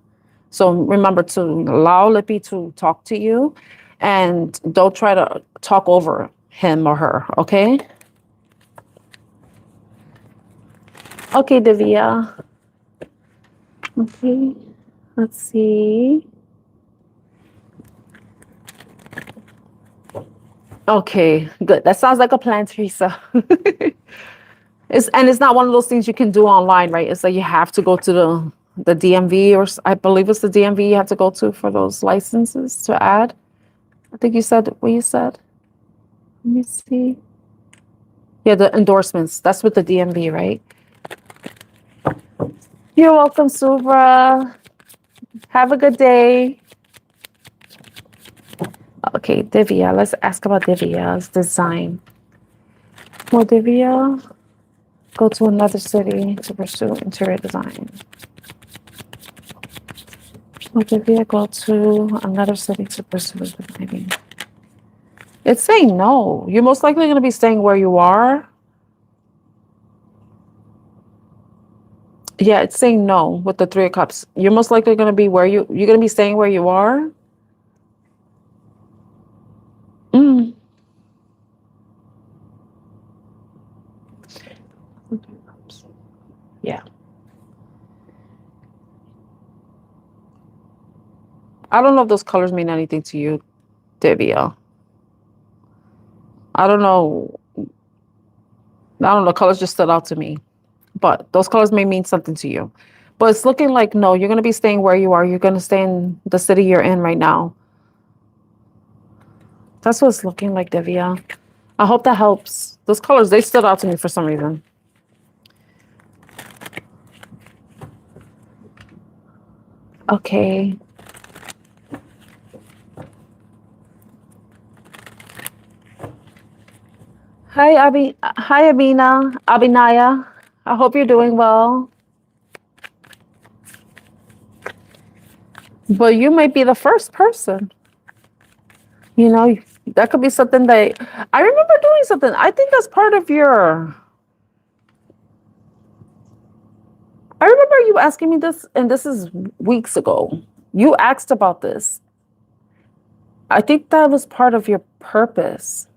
So remember to allow Lippy to talk to you, and don't try to talk over him or her, okay? Okay, Divya. Okay, let's see. Okay, good. That sounds like a plan, Teresa. It's not one of those things you can do online, right? It's like you have to go to the DMV, or I believe it's the DMV you have to go to for those licenses to add. I think you said what you said. Let me see. Yeah, the endorsements. That's with the DMV, right? You're welcome, Subra. Have a good day. Okay, Divya. Let's ask about Divya's design. Will Divya go to another city to pursue interior design? Will Divya go to another city to pursue designing? It's saying no. You're most likely going to be staying where you are. Yeah, it's saying no with the Three of Cups. You're most likely going to be you're going to be staying where you are. Yeah. I don't know if those colors mean anything to you, Divya. I don't know. I don't know. Colors just stood out to me. But those colors may mean something to you. But it's looking like, no, you're going to be staying where you are. You're going to stay in the city you're in right now. That's what it's looking like, Divya. I hope that helps. Those colors, they stood out to me for some reason. Okay. Hi, Abinaya. I hope you're doing well. But you might be the first person. You know, that could be something that I remember doing something. I think that's part of your. I remember you asking me this, and this is weeks ago. You asked about this. I think that was part of your purpose.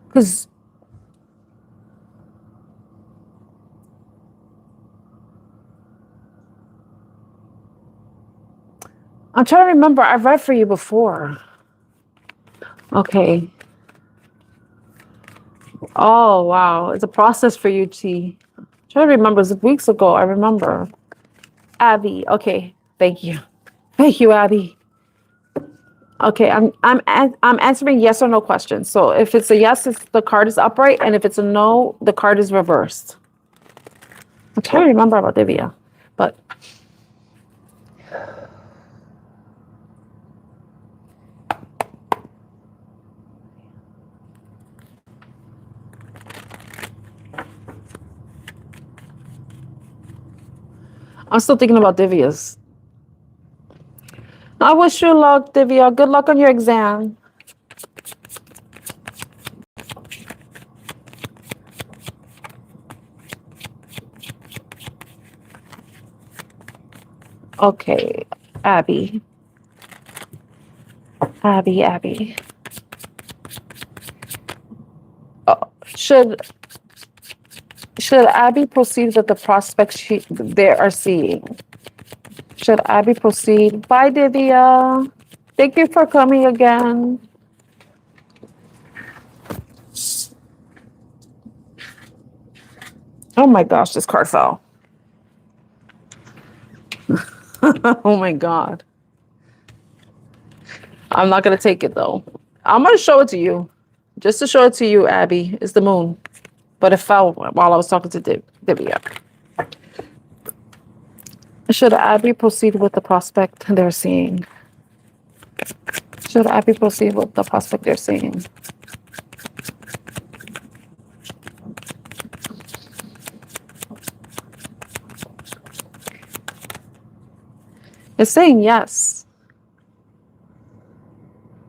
Because I'm trying to remember. I've read for you before. Okay. Oh, wow. It's a process for you, T. I'm trying to remember. It was weeks ago. I remember. Abby. Okay. Thank you. Thank you, Abby. Okay, I'm answering yes or no questions. So if it's a yes, the card is upright, and if it's a no, the card is reversed. I'm trying to remember about Divya, but I'm still thinking about Divya's. I wish you luck, Divya. Good luck on your exam. Okay, Abby. Abby. Should Abby proceed with the prospects they are seeing? Should Abby proceed? Bye, Divya. Thank you for coming again. Oh my gosh, this card fell. Oh my God. I'm not going to take it though. I'm going to show it to you. Just to show it to you, Abby, is the moon. But it fell while I was talking to Divya. Should Abby proceed with the prospect they're seeing? Should Abby proceed with the prospect they're seeing? It's saying yes.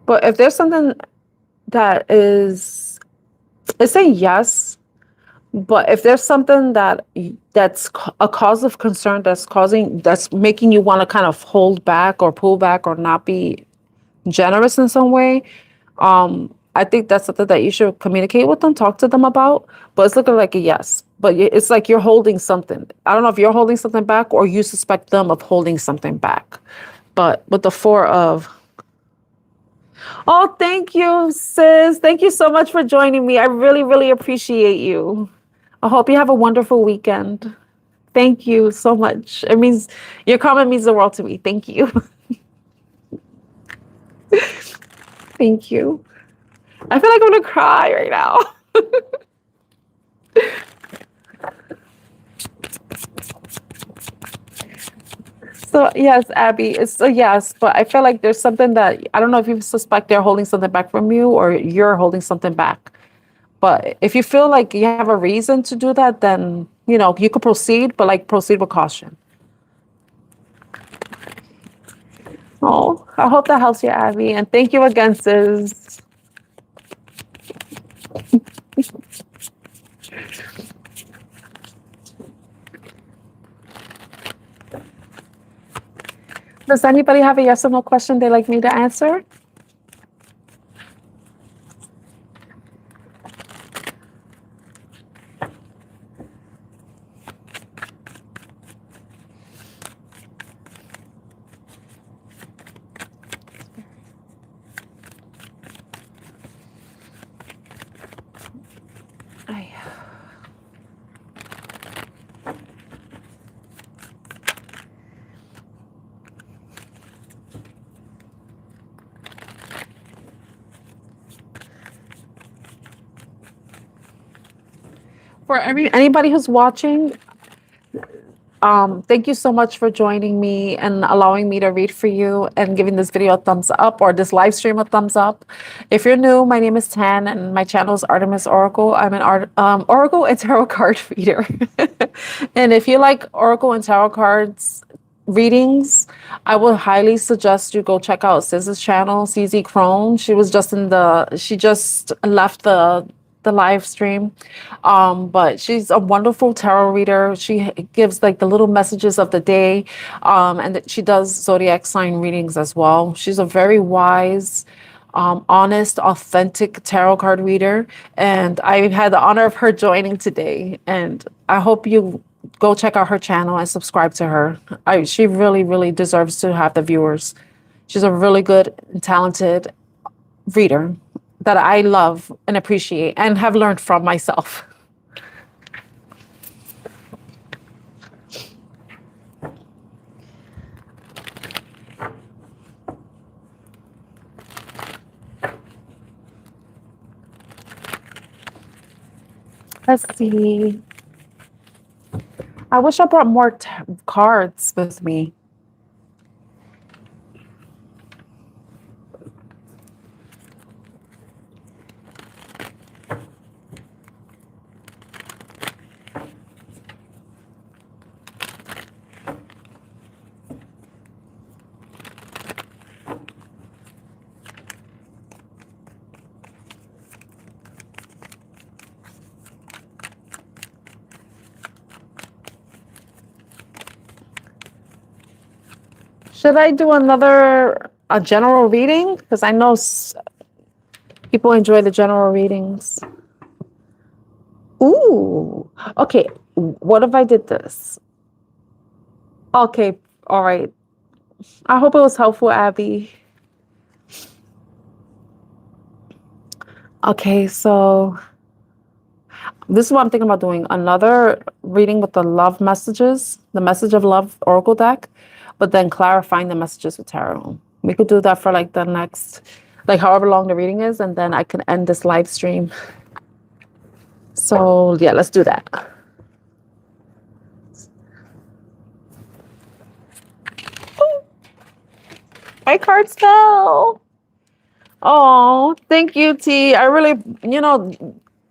But if there's something that is, it's saying yes. But if there's something that's a cause of concern that's making you want to kind of hold back or pull back or not be generous in some way, I think that's something that you should communicate with them, talk to them about. But it's looking like a yes. But it's like you're holding something. I don't know if you're holding something back or you suspect them of holding something back. But with the Four of... Oh, thank you, sis. Thank you so much for joining me. I really, really appreciate you. I hope you have a wonderful weekend. Thank you so much. Your comment means the world to me. Thank you. Thank you. I feel like I'm gonna cry right now. So yes, Abby, it's a yes, but I feel like there's something that I don't know if you suspect they're holding something back from you or you're holding something back. But if you feel like you have a reason to do that, then you could proceed, but like proceed with caution. Oh, I hope that helps you, Abby, and thank you again, sis. Does anybody have a yes or no question they'd like me to answer? For anybody who's watching, thank you so much for joining me and allowing me to read for you and giving this video a thumbs up or this live stream a thumbs up. If you're new, my name is Tan and my channel is Artemis Oracle. I'm an Oracle and Tarot card reader. And if you like Oracle and Tarot cards readings, I would highly suggest you go check out Siz's channel, CZ Crone. She just left the live stream, but she's a wonderful tarot reader. She gives like the little messages of the day, and she does zodiac sign readings as well. She's a very wise, honest, authentic tarot card reader, and I had the honor of her joining today, and I hope you go check out her channel and subscribe to her. She really, really deserves to have the viewers. She's a really good and talented reader that I love and appreciate and have learned from myself. Let's see. I wish I brought more cards with me. Should I do a general reading? Because I know people enjoy the general readings. Ooh, okay. What if I did this? Okay, all right. I hope it was helpful, Abby. Okay, so this is what I'm thinking about doing. Another reading with the love messages, the message of love oracle deck, but then clarifying the messages with tarot. We could do that for like the next, like however long the reading is, and then I can end this live stream. So yeah, let's do that. My cards fell. Oh, thank you, T. I really,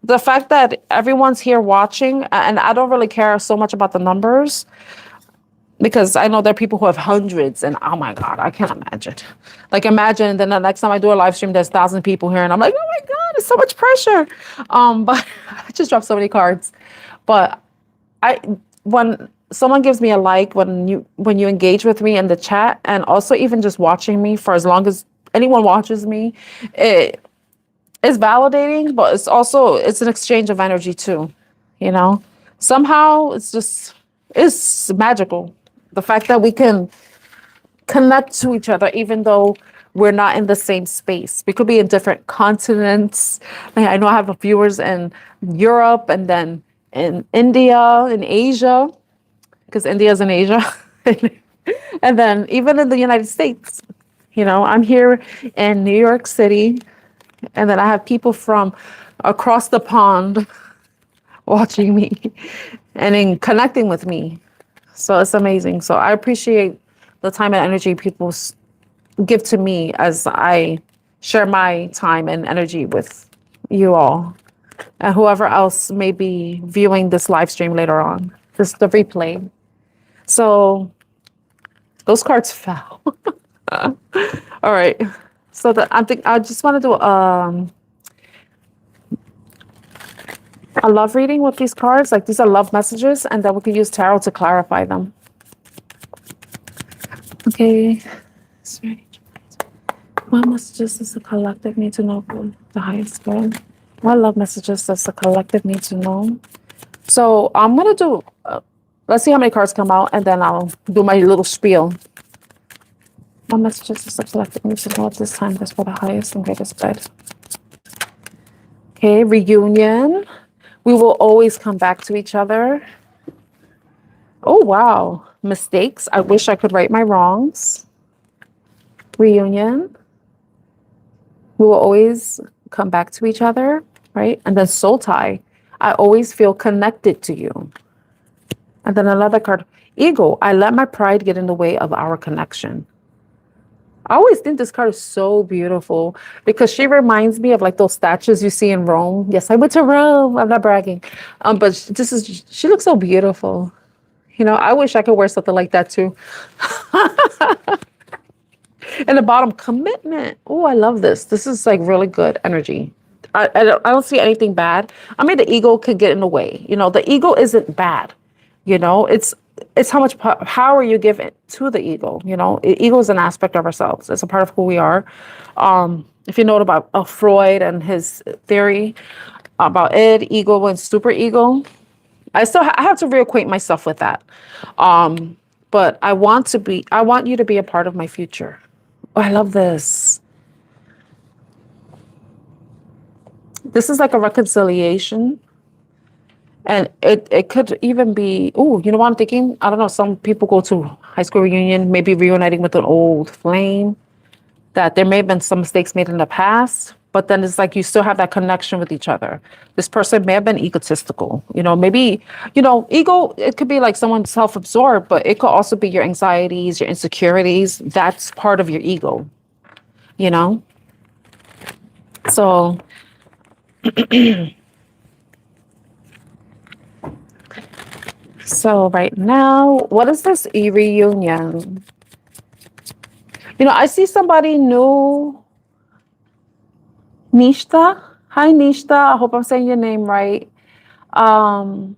the fact that everyone's here watching, and I don't really care so much about the numbers, because I know there are people who have hundreds, and oh my God, I can't imagine. Like imagine then the next time I do a live stream, there's 1,000 people here, and I'm like, oh my God, it's so much pressure. But I just dropped so many cards. But when someone gives me a like, when you engage with me in the chat, and also even just watching me for as long as anyone watches me, it's validating, but it's an exchange of energy too. Somehow it's magical. The fact that we can connect to each other, even though we're not in the same space. We could be in different continents. I know I have viewers in Europe, and then in India, in Asia, because India is in Asia. And then even in the United States, I'm here in New York City, and then I have people from across the pond watching me and in connecting with me. So it's amazing. So I appreciate the time and energy people give to me as I share my time and energy with you all and whoever else may be viewing this live stream later on, the replay. So those cards fell. All right. So I just want to do a love reading with these cards. Like these are love messages, and then we can use tarot to clarify them. Okay. What messages does the collective need to know for the highest good? What love messages does the collective need to know? So I'm going to do, let's see how many cards come out, and then I'll do my little spiel. What messages does the collective need to know at this time? That's for the highest and greatest good. Okay, reunion. We will always come back to each other. Oh, wow. Mistakes. I wish I could right my wrongs. Reunion. We will always come back to each other, right? And then soul tie. I always feel connected to you. And then another card, ego. I let my pride get in the way of our connection. I always think this card is so beautiful because she reminds me of like those statues you see in Rome. Yes, I went to Rome. I'm not bragging. But she looks so beautiful. You know, I wish I could wear something like that too. And the bottom, commitment. Oh, I love this. This is like really good energy. I don't see anything bad. I mean, the ego could get in the way. You know, the ego isn't bad. You know, it's how much power you give it to the ego. You know, ego is an aspect of ourselves. It's a part of who we are. If you know about Freud and his theory about id, ego, and super ego, I have to reacquaint myself with that. But I want you to be a part of my future. Oh, I love this. This is like a reconciliation. And it could even be, oh, you know what I'm thinking? I don't know. Some people go to high school reunion, maybe reuniting with an old flame, that there may have been some mistakes made in the past, but then it's like you still have that connection with each other. This person may have been egotistical, you know, maybe, you know, ego, it could be like someone self-absorbed, but it could also be your anxieties, your insecurities. That's part of your ego, you know? So, so right now, what is this reunion? You know, I see somebody new. Nishta. Hi, Nishta. I hope I'm saying your name right. I'm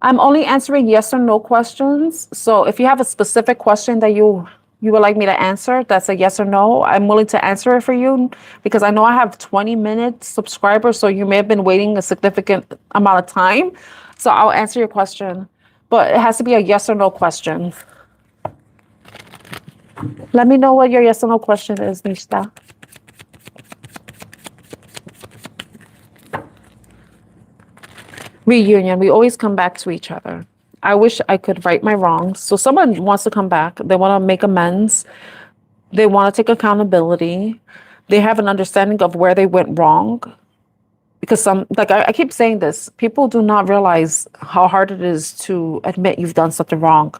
only answering yes or no questions. So if you have a specific question that you would like me to answer, that's a yes or no. I'm willing to answer it for you because I know I have 20-minute subscribers, so you may have been waiting a significant amount of time. So I'll answer your question, but it has to be a yes or no question. Let me know what your yes or no question is, Nishta. Reunion. We always come back to each other. I wish I could right my wrongs. So someone wants to come back. They want to make amends. They want to take accountability. They have an understanding of where they went wrong. Because I keep saying this, people do not realize how hard it is to admit you've done something wrong.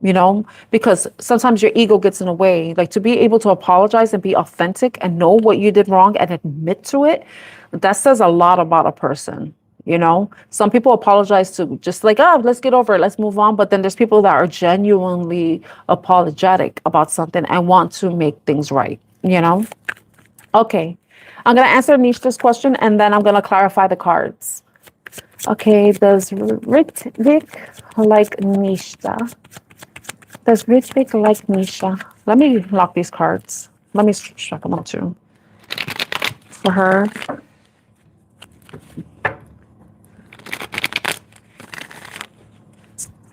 You know, because sometimes your ego gets in the way. Like to be able to apologize and be authentic and know what you did wrong and admit to it, that says a lot about a person. You know, some people apologize to just like, oh, let's get over it, let's move on. But then there's people that are genuinely apologetic about something and want to make things right, you know? Okay, I'm going to answer Nishta's question and then I'm going to clarify the cards. Okay, does Ritvik like Nishta? Does Ritvik like Nisha? Let me lock these cards. Let me shuffle them too. For her.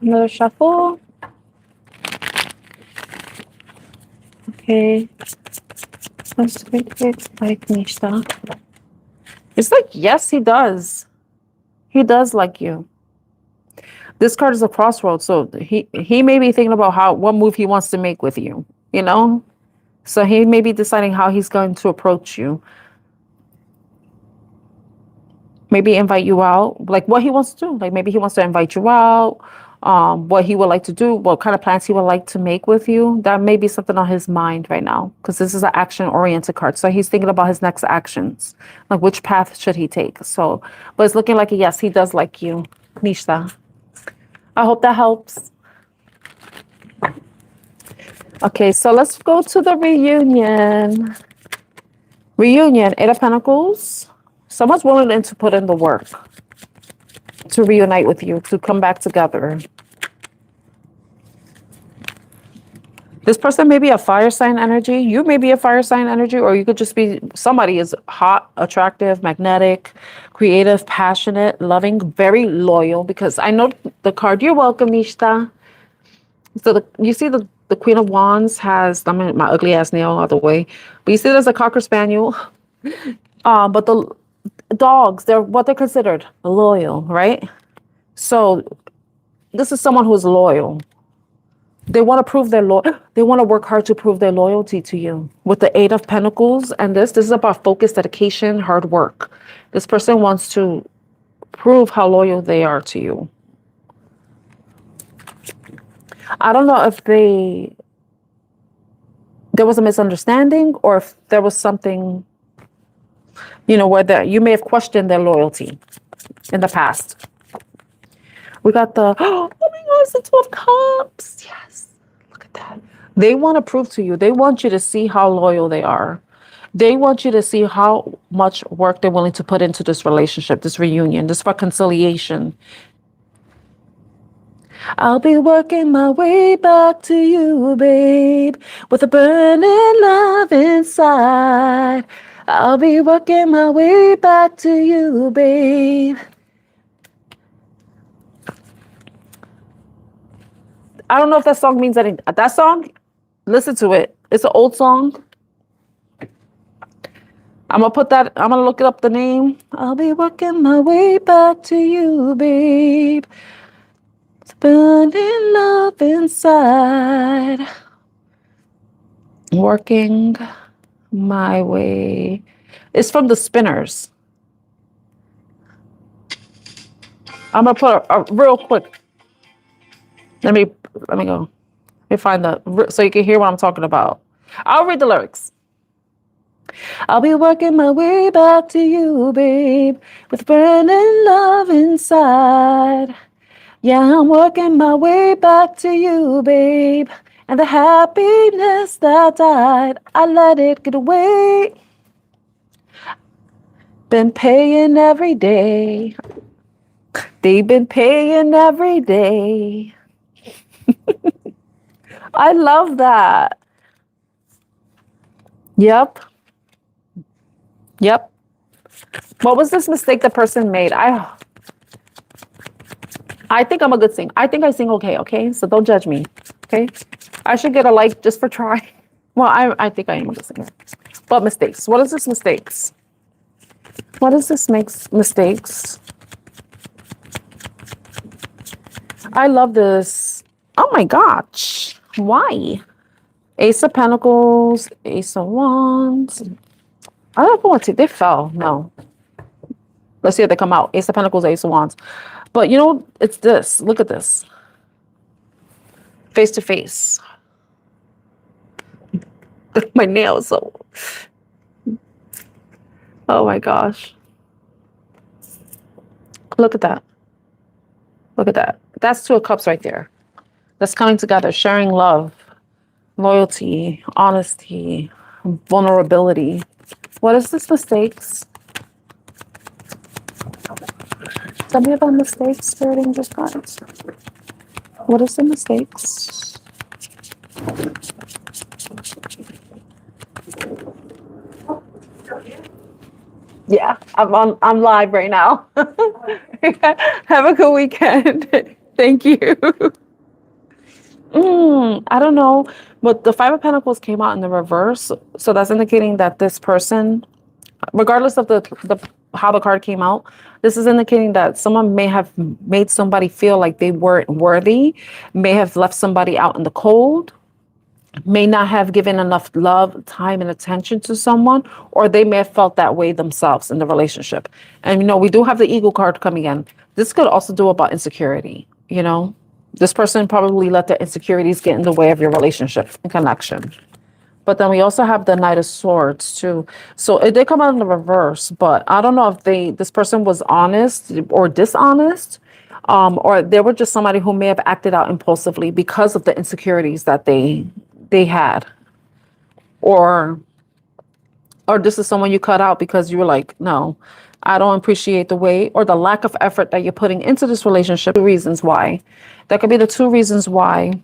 Another shuffle. Okay. Does Ritvik like Nisha? It's like, yes, he does. He does like you. This card is a crossroads, so he may be thinking about what move he wants to make with you, you know? So he may be deciding how he's going to approach you. Maybe invite you out, like what he wants to do. Like maybe he wants to invite you out, what he would like to do, what kind of plans he would like to make with you. That may be something on his mind right now because this is an action-oriented card. So he's thinking about his next actions, like which path should he take. So, but it's looking like, yes, he does like you, Nishta. I hope that helps. Okay, so let's go to the reunion. Reunion, Eight of Pentacles. Someone's willing to put in the work to reunite with you, to come back together. This person may be a fire sign energy. You may be a fire sign energy, or you could just be somebody is hot, attractive, magnetic, creative, passionate, loving, very loyal. Because I know the card, you're welcome, Mishta. So you see the Queen of Wands has, I mean, my ugly ass nail out the way. But you see there's a Cocker Spaniel. But the dogs, they're what they're considered loyal, right? So this is someone who's loyal. They want to prove their they want to work hard to prove their loyalty to you. With the Eight of Pentacles and this is about focus, dedication, hard work. This person wants to prove how loyal they are to you. I don't know if there was a misunderstanding or if there was something, you know, where you may have questioned their loyalty in the past. We got the, oh my gosh, the Two of Cups. Yes, look at that. They want to prove to you. They want you to see how loyal they are. They want you to see how much work they're willing to put into this relationship, this reunion, this reconciliation. I'll be working my way back to you, babe, with a burning love inside. I'll be working my way back to you, babe. I don't know if that song means anything. That song, listen to it. It's an old song. I'm going to look it up the name. I'll be working my way back to you, babe. It's burning love inside. Working my way. It's from the Spinners. I'm going to put a real quick. Let me go. Let me find so you can hear what I'm talking about. I'll read the lyrics. I'll be working my way back to you, babe, with burning love inside. Yeah, I'm working my way back to you, babe, and the happiness that died, I let it get away. Been paying every day. They've been paying every day. I love that. Yep. What was this mistake the person made? I think I'm a good singer. I think I sing okay? So don't judge me, okay? I should get a like just for trying. Well, I think I am a good singer. But mistakes. What is this mistakes? What is this mistakes? I love this. Oh my gosh. Why? Ace of Pentacles, Ace of Wands. I don't know what they fell. No. Let's see if they come out. Ace of Pentacles, Ace of Wands. But you know, it's this. Look at this. Face to face. My nails. So. Oh my gosh. Look at that. Look at that. That's Two of Cups right there. That's coming together, sharing love, loyalty, honesty, vulnerability. What is this mistakes? Tell me about mistakes, Spirit Angels, guys. What is the mistakes? Yeah, I'm live right now. Have a good weekend. Thank you. I don't know, but the Five of Pentacles came out in the reverse, so that's indicating that this person, regardless of the how the card came out, this is indicating that someone may have made somebody feel like they weren't worthy, may have left somebody out in the cold, may not have given enough love, time, and attention to someone, or they may have felt that way themselves in the relationship. And, you know, we do have the Eagle card coming in. This could also do about insecurity, you know. This person probably let their insecurities get in the way of your relationship and connection. But then we also have the Knight of Swords too. So it did come out in the reverse, but I don't know if this person was honest or dishonest, or they were just somebody who may have acted out impulsively because of the insecurities that they had, or this is someone you cut out because you were like, no, I don't appreciate the way or the lack of effort that you're putting into this relationship. Two reasons why. That could be the two reasons why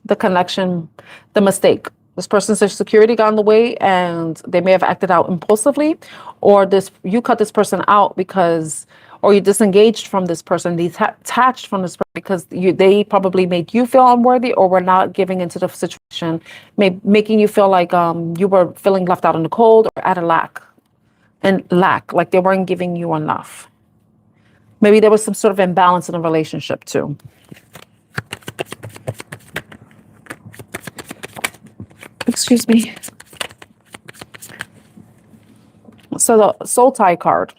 the connection, the mistake. This person's security got in the way and they may have acted out impulsively, or you cut this person out because, or you disengaged from this person, detached from this person because they probably made you feel unworthy, or were not giving into the situation, making you feel like you were feeling left out in the cold or at a lack, like they weren't giving you enough. Maybe there was some sort of imbalance in the relationship too. Excuse me. So the soul tie card.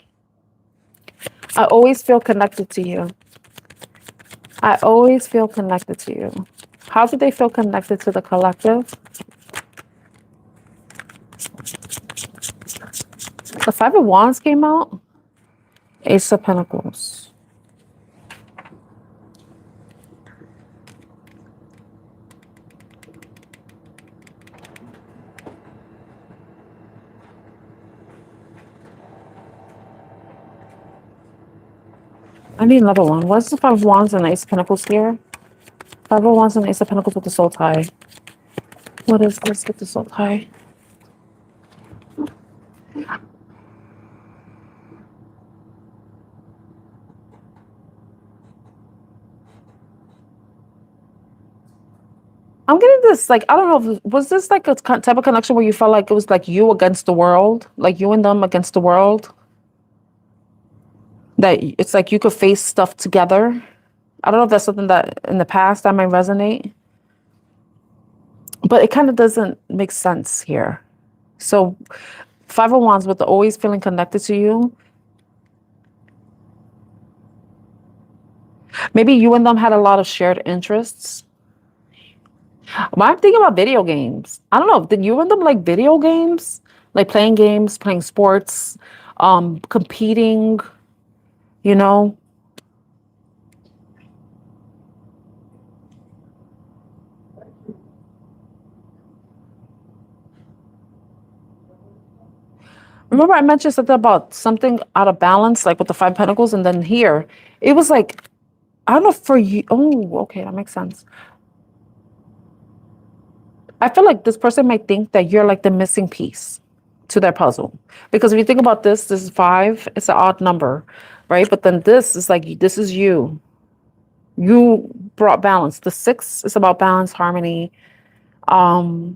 I always feel connected to you. I always feel connected to you. How do they feel connected to the collective? The Five of Wands came out. Ace of Pentacles. I need another one. What's the Five of Wands and Ace of Pentacles here? Five of Wands and Ace of Pentacles with the soul tie. What is this with the soul tie? I'm getting this, like, I don't know, was this like a type of connection where you felt like it was like you against the world? Like you and them against the world? That it's like you could face stuff together? I don't know if that's something that in the past that might resonate. But it kind of doesn't make sense here. So Five of Wands with the always feeling connected to you. Maybe you and them had a lot of shared interests. But I'm thinking about video games. I don't know. Did you and them like video games? Like playing games, playing sports, competing, you know? Remember I mentioned something about something out of balance, like with the Five Pentacles, and then here, it was like, I don't know for you. Oh, okay, that makes sense. I feel like this person might think that you're like the missing piece to their puzzle. Because if you think about this is 5, it's an odd number, right? But then this is like, this is you. You brought balance. The 6 is about balance, harmony. I'm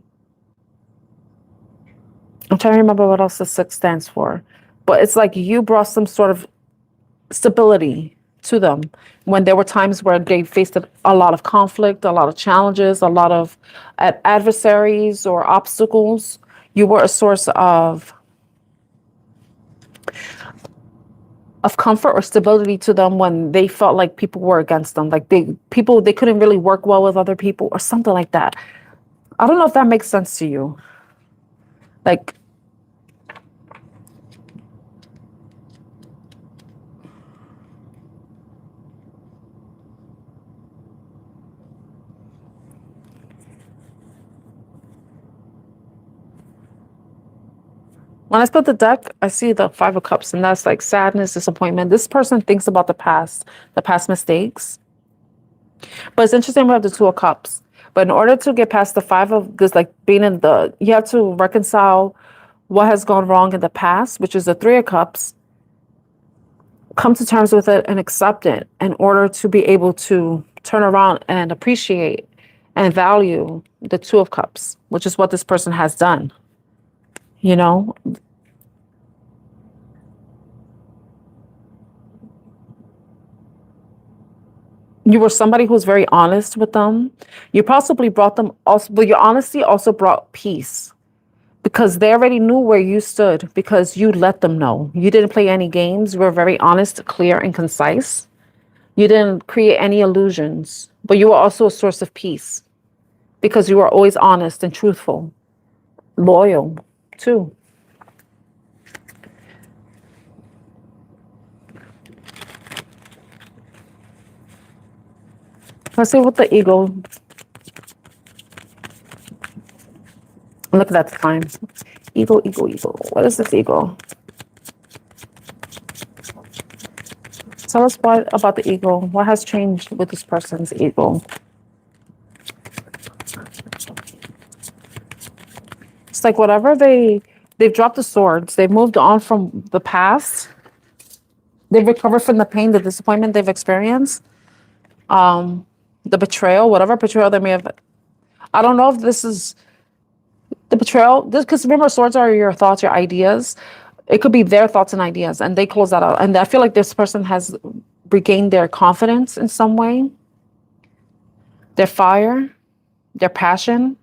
trying to remember what else the 6 stands for. But it's like you brought some sort of stability to them when there were times where they faced a lot of conflict, a lot of challenges, a lot of adversaries or obstacles. You were a source of comfort or stability to them when they felt like people were against them, like they couldn't really work well with other people or something like that. I don't know if that makes sense to you. Like, when I split the deck, I see the 5 of Cups, and that's like sadness, disappointment. This person thinks about the past mistakes. But it's interesting we have the 2 of Cups. But in order to get past the 5 of this, like being in you have to reconcile what has gone wrong in the past, which is the 3 of Cups. Come to terms with it and accept it in order to be able to turn around and appreciate and value the 2 of Cups, which is what this person has done. You know, you were somebody who's very honest with them. You possibly brought them also, but your honesty also brought peace because they already knew where you stood because you let them know. You didn't play any games. You were very honest, clear, and concise. You didn't create any illusions, but you were also a source of peace because you were always honest and truthful, loyal too. Let's see what the ego. Look at that time. Ego. What is this ego? Tell us about the ego. What has changed with this person's ego? It's like whatever they've dropped the swords. They've moved on from the past. They've recovered from the pain, the disappointment they've experienced, the betrayal, whatever betrayal they may have. I don't know if this is the betrayal. This, because remember, swords are your thoughts, your ideas. It could be their thoughts and ideas, and they close that out. And I feel like this person has regained their confidence in some way, their fire, their passion.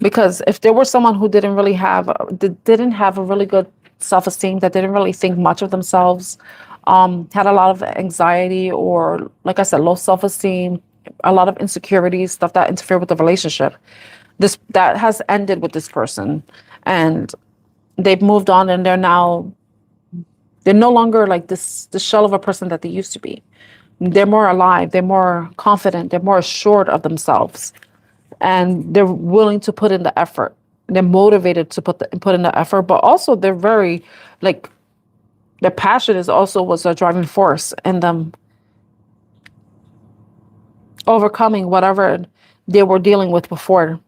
Because if there were someone who didn't have a really good self-esteem, that didn't really think much of themselves, had a lot of anxiety, or like I said, low self-esteem, a lot of insecurities, stuff that interfered with the relationship, that has ended with this person, and they've moved on, and they're no longer like this shell of a person that they used to be. They're more alive, they're more confident, they're more assured of themselves, and they're willing to put in the effort. They're motivated to put in the effort, but also they're very, like, their passion is also was a driving force in them overcoming whatever they were dealing with before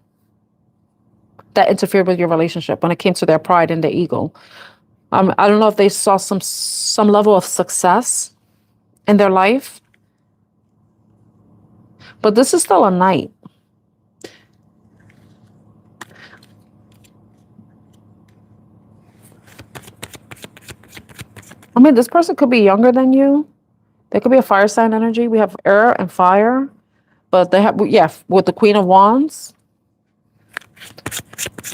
that interfered with your relationship when it came to their pride and their ego. I don't know if they saw some level of success in their life, but this is still a knight. I mean, this person could be younger than you. There could be a fire sign energy. We have air and fire, but they have, yeah, with the Queen of Wands,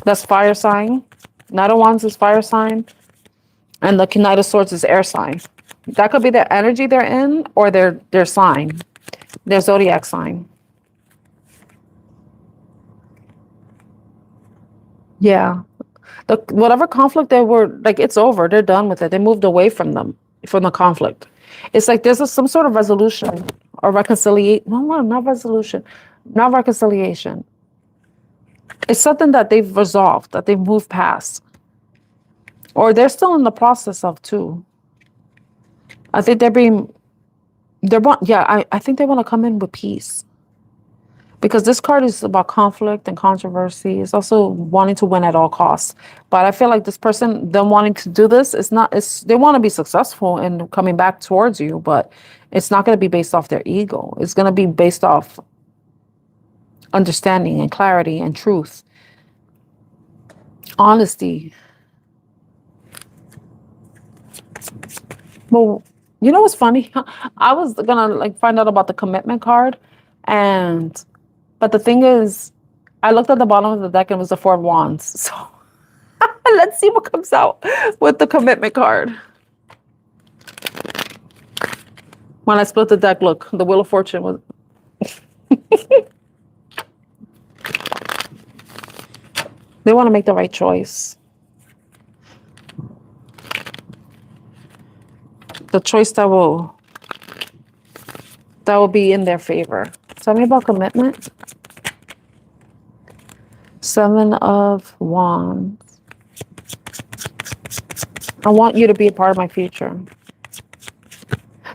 that's fire sign. Knight of Wands is fire sign, and the Knight of Swords is air sign. That could be their energy they're in, or their sign, their zodiac sign. Yeah. Whatever conflict they were, like, it's over. They're done with it. They moved away from the conflict. It's like there's some sort of resolution or reconciliation. No, not resolution, not reconciliation. It's something that they've resolved, that they've moved past, or they're still in the process of too. I think I think they want to come in with peace. Because this card is about conflict and controversy. It's also wanting to win at all costs. But I feel like this person, them wanting to do this, they want to be successful in coming back towards you, but it's not going to be based off their ego. It's going to be based off understanding and clarity and truth, honesty. Well, you know what's funny? I was going to find out about the commitment card, but the thing is, I looked at the bottom of the deck and it was the Four of Wands. So let's see what comes out with the commitment card. When I split the deck, look, the Wheel of Fortune was... They want to make the right choice. The choice that will be in their favor. Tell me about commitment. Seven of Wands. I want you to be a part of my future.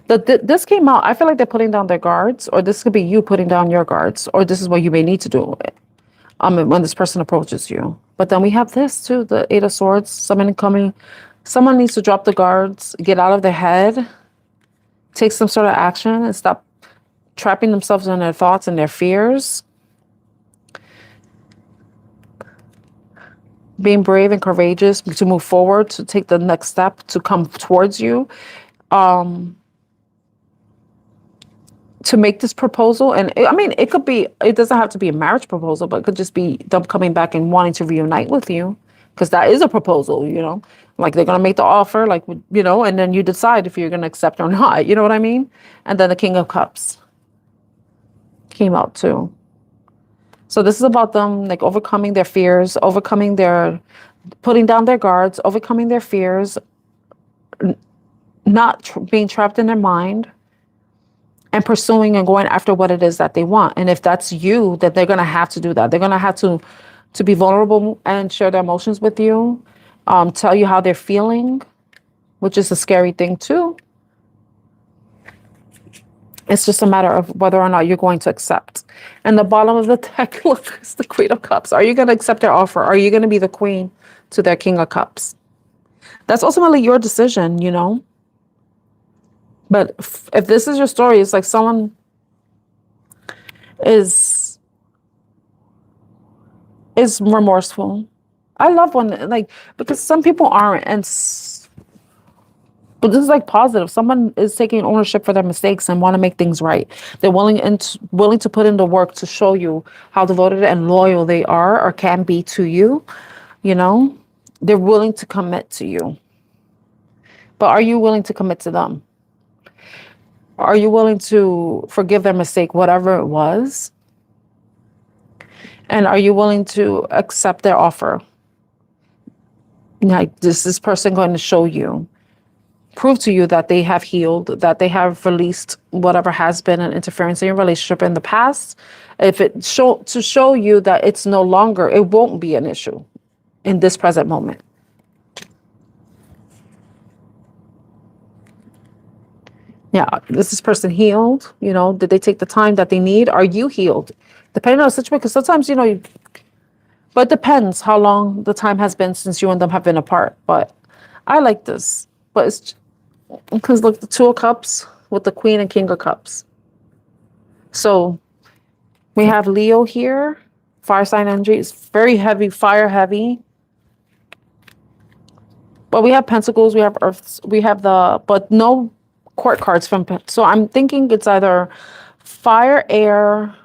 This came out. I feel like they're putting down their guards, or this could be you putting down your guards, or this is what you may need to do when this person approaches you. But then we have this too, the Eight of Swords. Someone needs to drop the guards, get out of their head, take some sort of action, and stop trapping themselves in their thoughts and their fears. Being brave and courageous to move forward, to take the next step, to come towards you, to make this proposal. And I mean, it doesn't have to be a marriage proposal, but it could just be them coming back and wanting to reunite with you, because that is a proposal, like they're going to make the offer, and then you decide if you're going to accept or not, you know what I mean? And then the King of Cups came out too. So this is about them overcoming their fears, putting down their guards, overcoming their fears, not being trapped in their mind, and pursuing and going after what it is that they want. And if that's you, then they're going to have to do that. They're going to have to be vulnerable and share their emotions with you, tell you how they're feeling, which is a scary thing too. It's just a matter of whether or not you're going to accept. And the bottom of the deck, look, is the Queen of Cups. Are you going to accept their offer? Are you going to be the Queen to their King of Cups? That's ultimately your decision, you know? But if this is your story, it's like someone is remorseful. I love when, like, because some people aren't, but this is like positive. Someone is taking ownership for their mistakes and want to make things right. They're willing to put in the work to show you how devoted and loyal they are or can be to you. You know, they're willing to commit to you. But are you willing to commit to them? Are you willing to forgive their mistake, whatever it was? And are you willing to accept their offer? Like, is this person going to show you, prove to you that they have healed, that they have released whatever has been an interference in your relationship in the past? If it to show you that it's no longer, it won't be an issue in this present moment. Yeah, is this person healed? You know, did they take the time that they need? Are you healed? Depending on the situation, because sometimes, you know, but it depends how long the time has been since you and them have been apart. But I like this. But it's because look, the Two of Cups with the Queen and King of Cups. So we have Leo here, fire sign energy. It's very heavy, fire heavy. But we have Pentacles, we have Earths, we have but no court cards from, so I'm thinking it's either fire, air,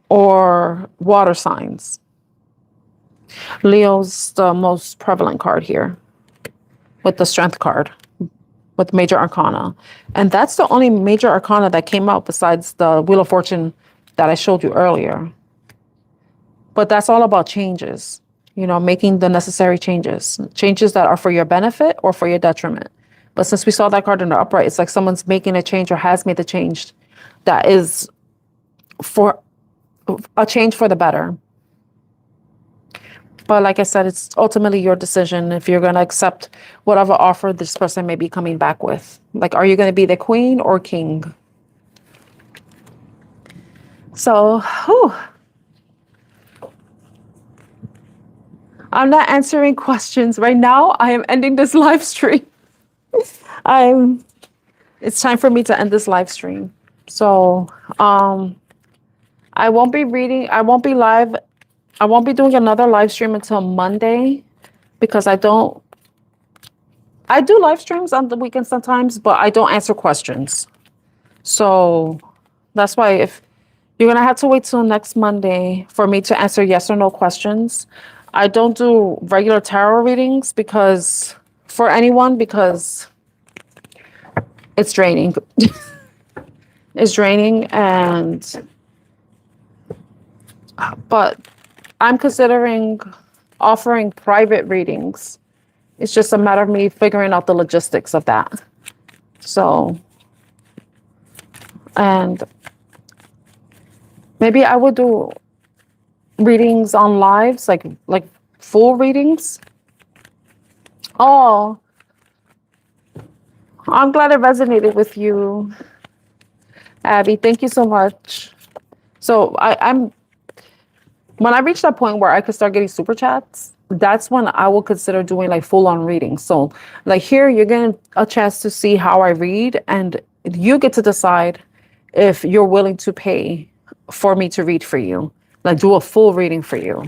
or water signs. Leo's the most prevalent card here with the Strength card, with Major Arcana. And that's the only Major Arcana that came out besides the Wheel of Fortune that I showed you earlier. But that's all about changes, you know, making the necessary changes that are for your benefit or for your detriment. But since we saw that card in the upright, it's like someone's making a change or has made the change that is for a change for the better. But like I said, it's ultimately your decision if you're going to accept whatever offer this person may be coming back with. Like, are you going to be the queen or king? So, I'm not answering questions right now. I am ending this live stream. It's time for me to end this live stream. So, I won't be reading. I won't be live. I won't be doing another live stream until Monday because I do live streams on the weekend sometimes, but I don't answer questions. So that's why if you're going to have to wait till next Monday for me to answer yes or no questions. I don't do regular tarot readings because it's draining. It's draining but I'm considering offering private readings. It's just a matter of me figuring out the logistics of that. So, and maybe I would do readings on lives, like full readings. Oh, I'm glad it resonated with you, Abby. Thank you so much. So when I reach that point where I could start getting super chats, that's when I will consider doing like full on readings. So like here, you're getting a chance to see how I read, and you get to decide if you're willing to pay for me to read for you, like do a full reading for you,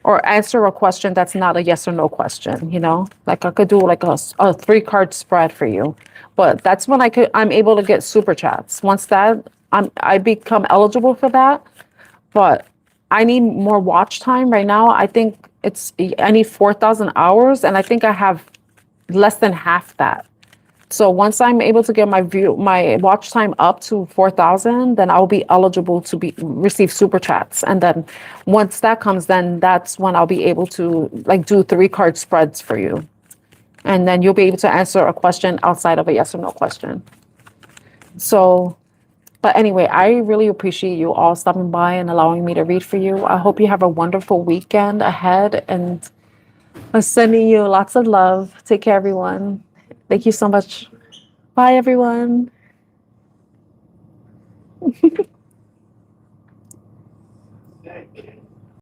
or answer a question that's not a yes or no question, you know, like I could do like a 3-card spread for you. But that's when I'm able to get super chats. Once I become eligible for that. But I need more watch time right now. I think I need 4,000 hours, and I think I have less than half that. So once I'm able to get my watch time up to 4,000, then I'll be eligible to receive super chats. And then once that comes, then that's when I'll be able to like do 3-card spreads for you. And then you'll be able to answer a question outside of a yes or no question. So, but anyway, I really appreciate you all stopping by and allowing me to read for you. I hope you have a wonderful weekend ahead, and I'm sending you lots of love. Take care, everyone. Thank you so much. Bye, everyone.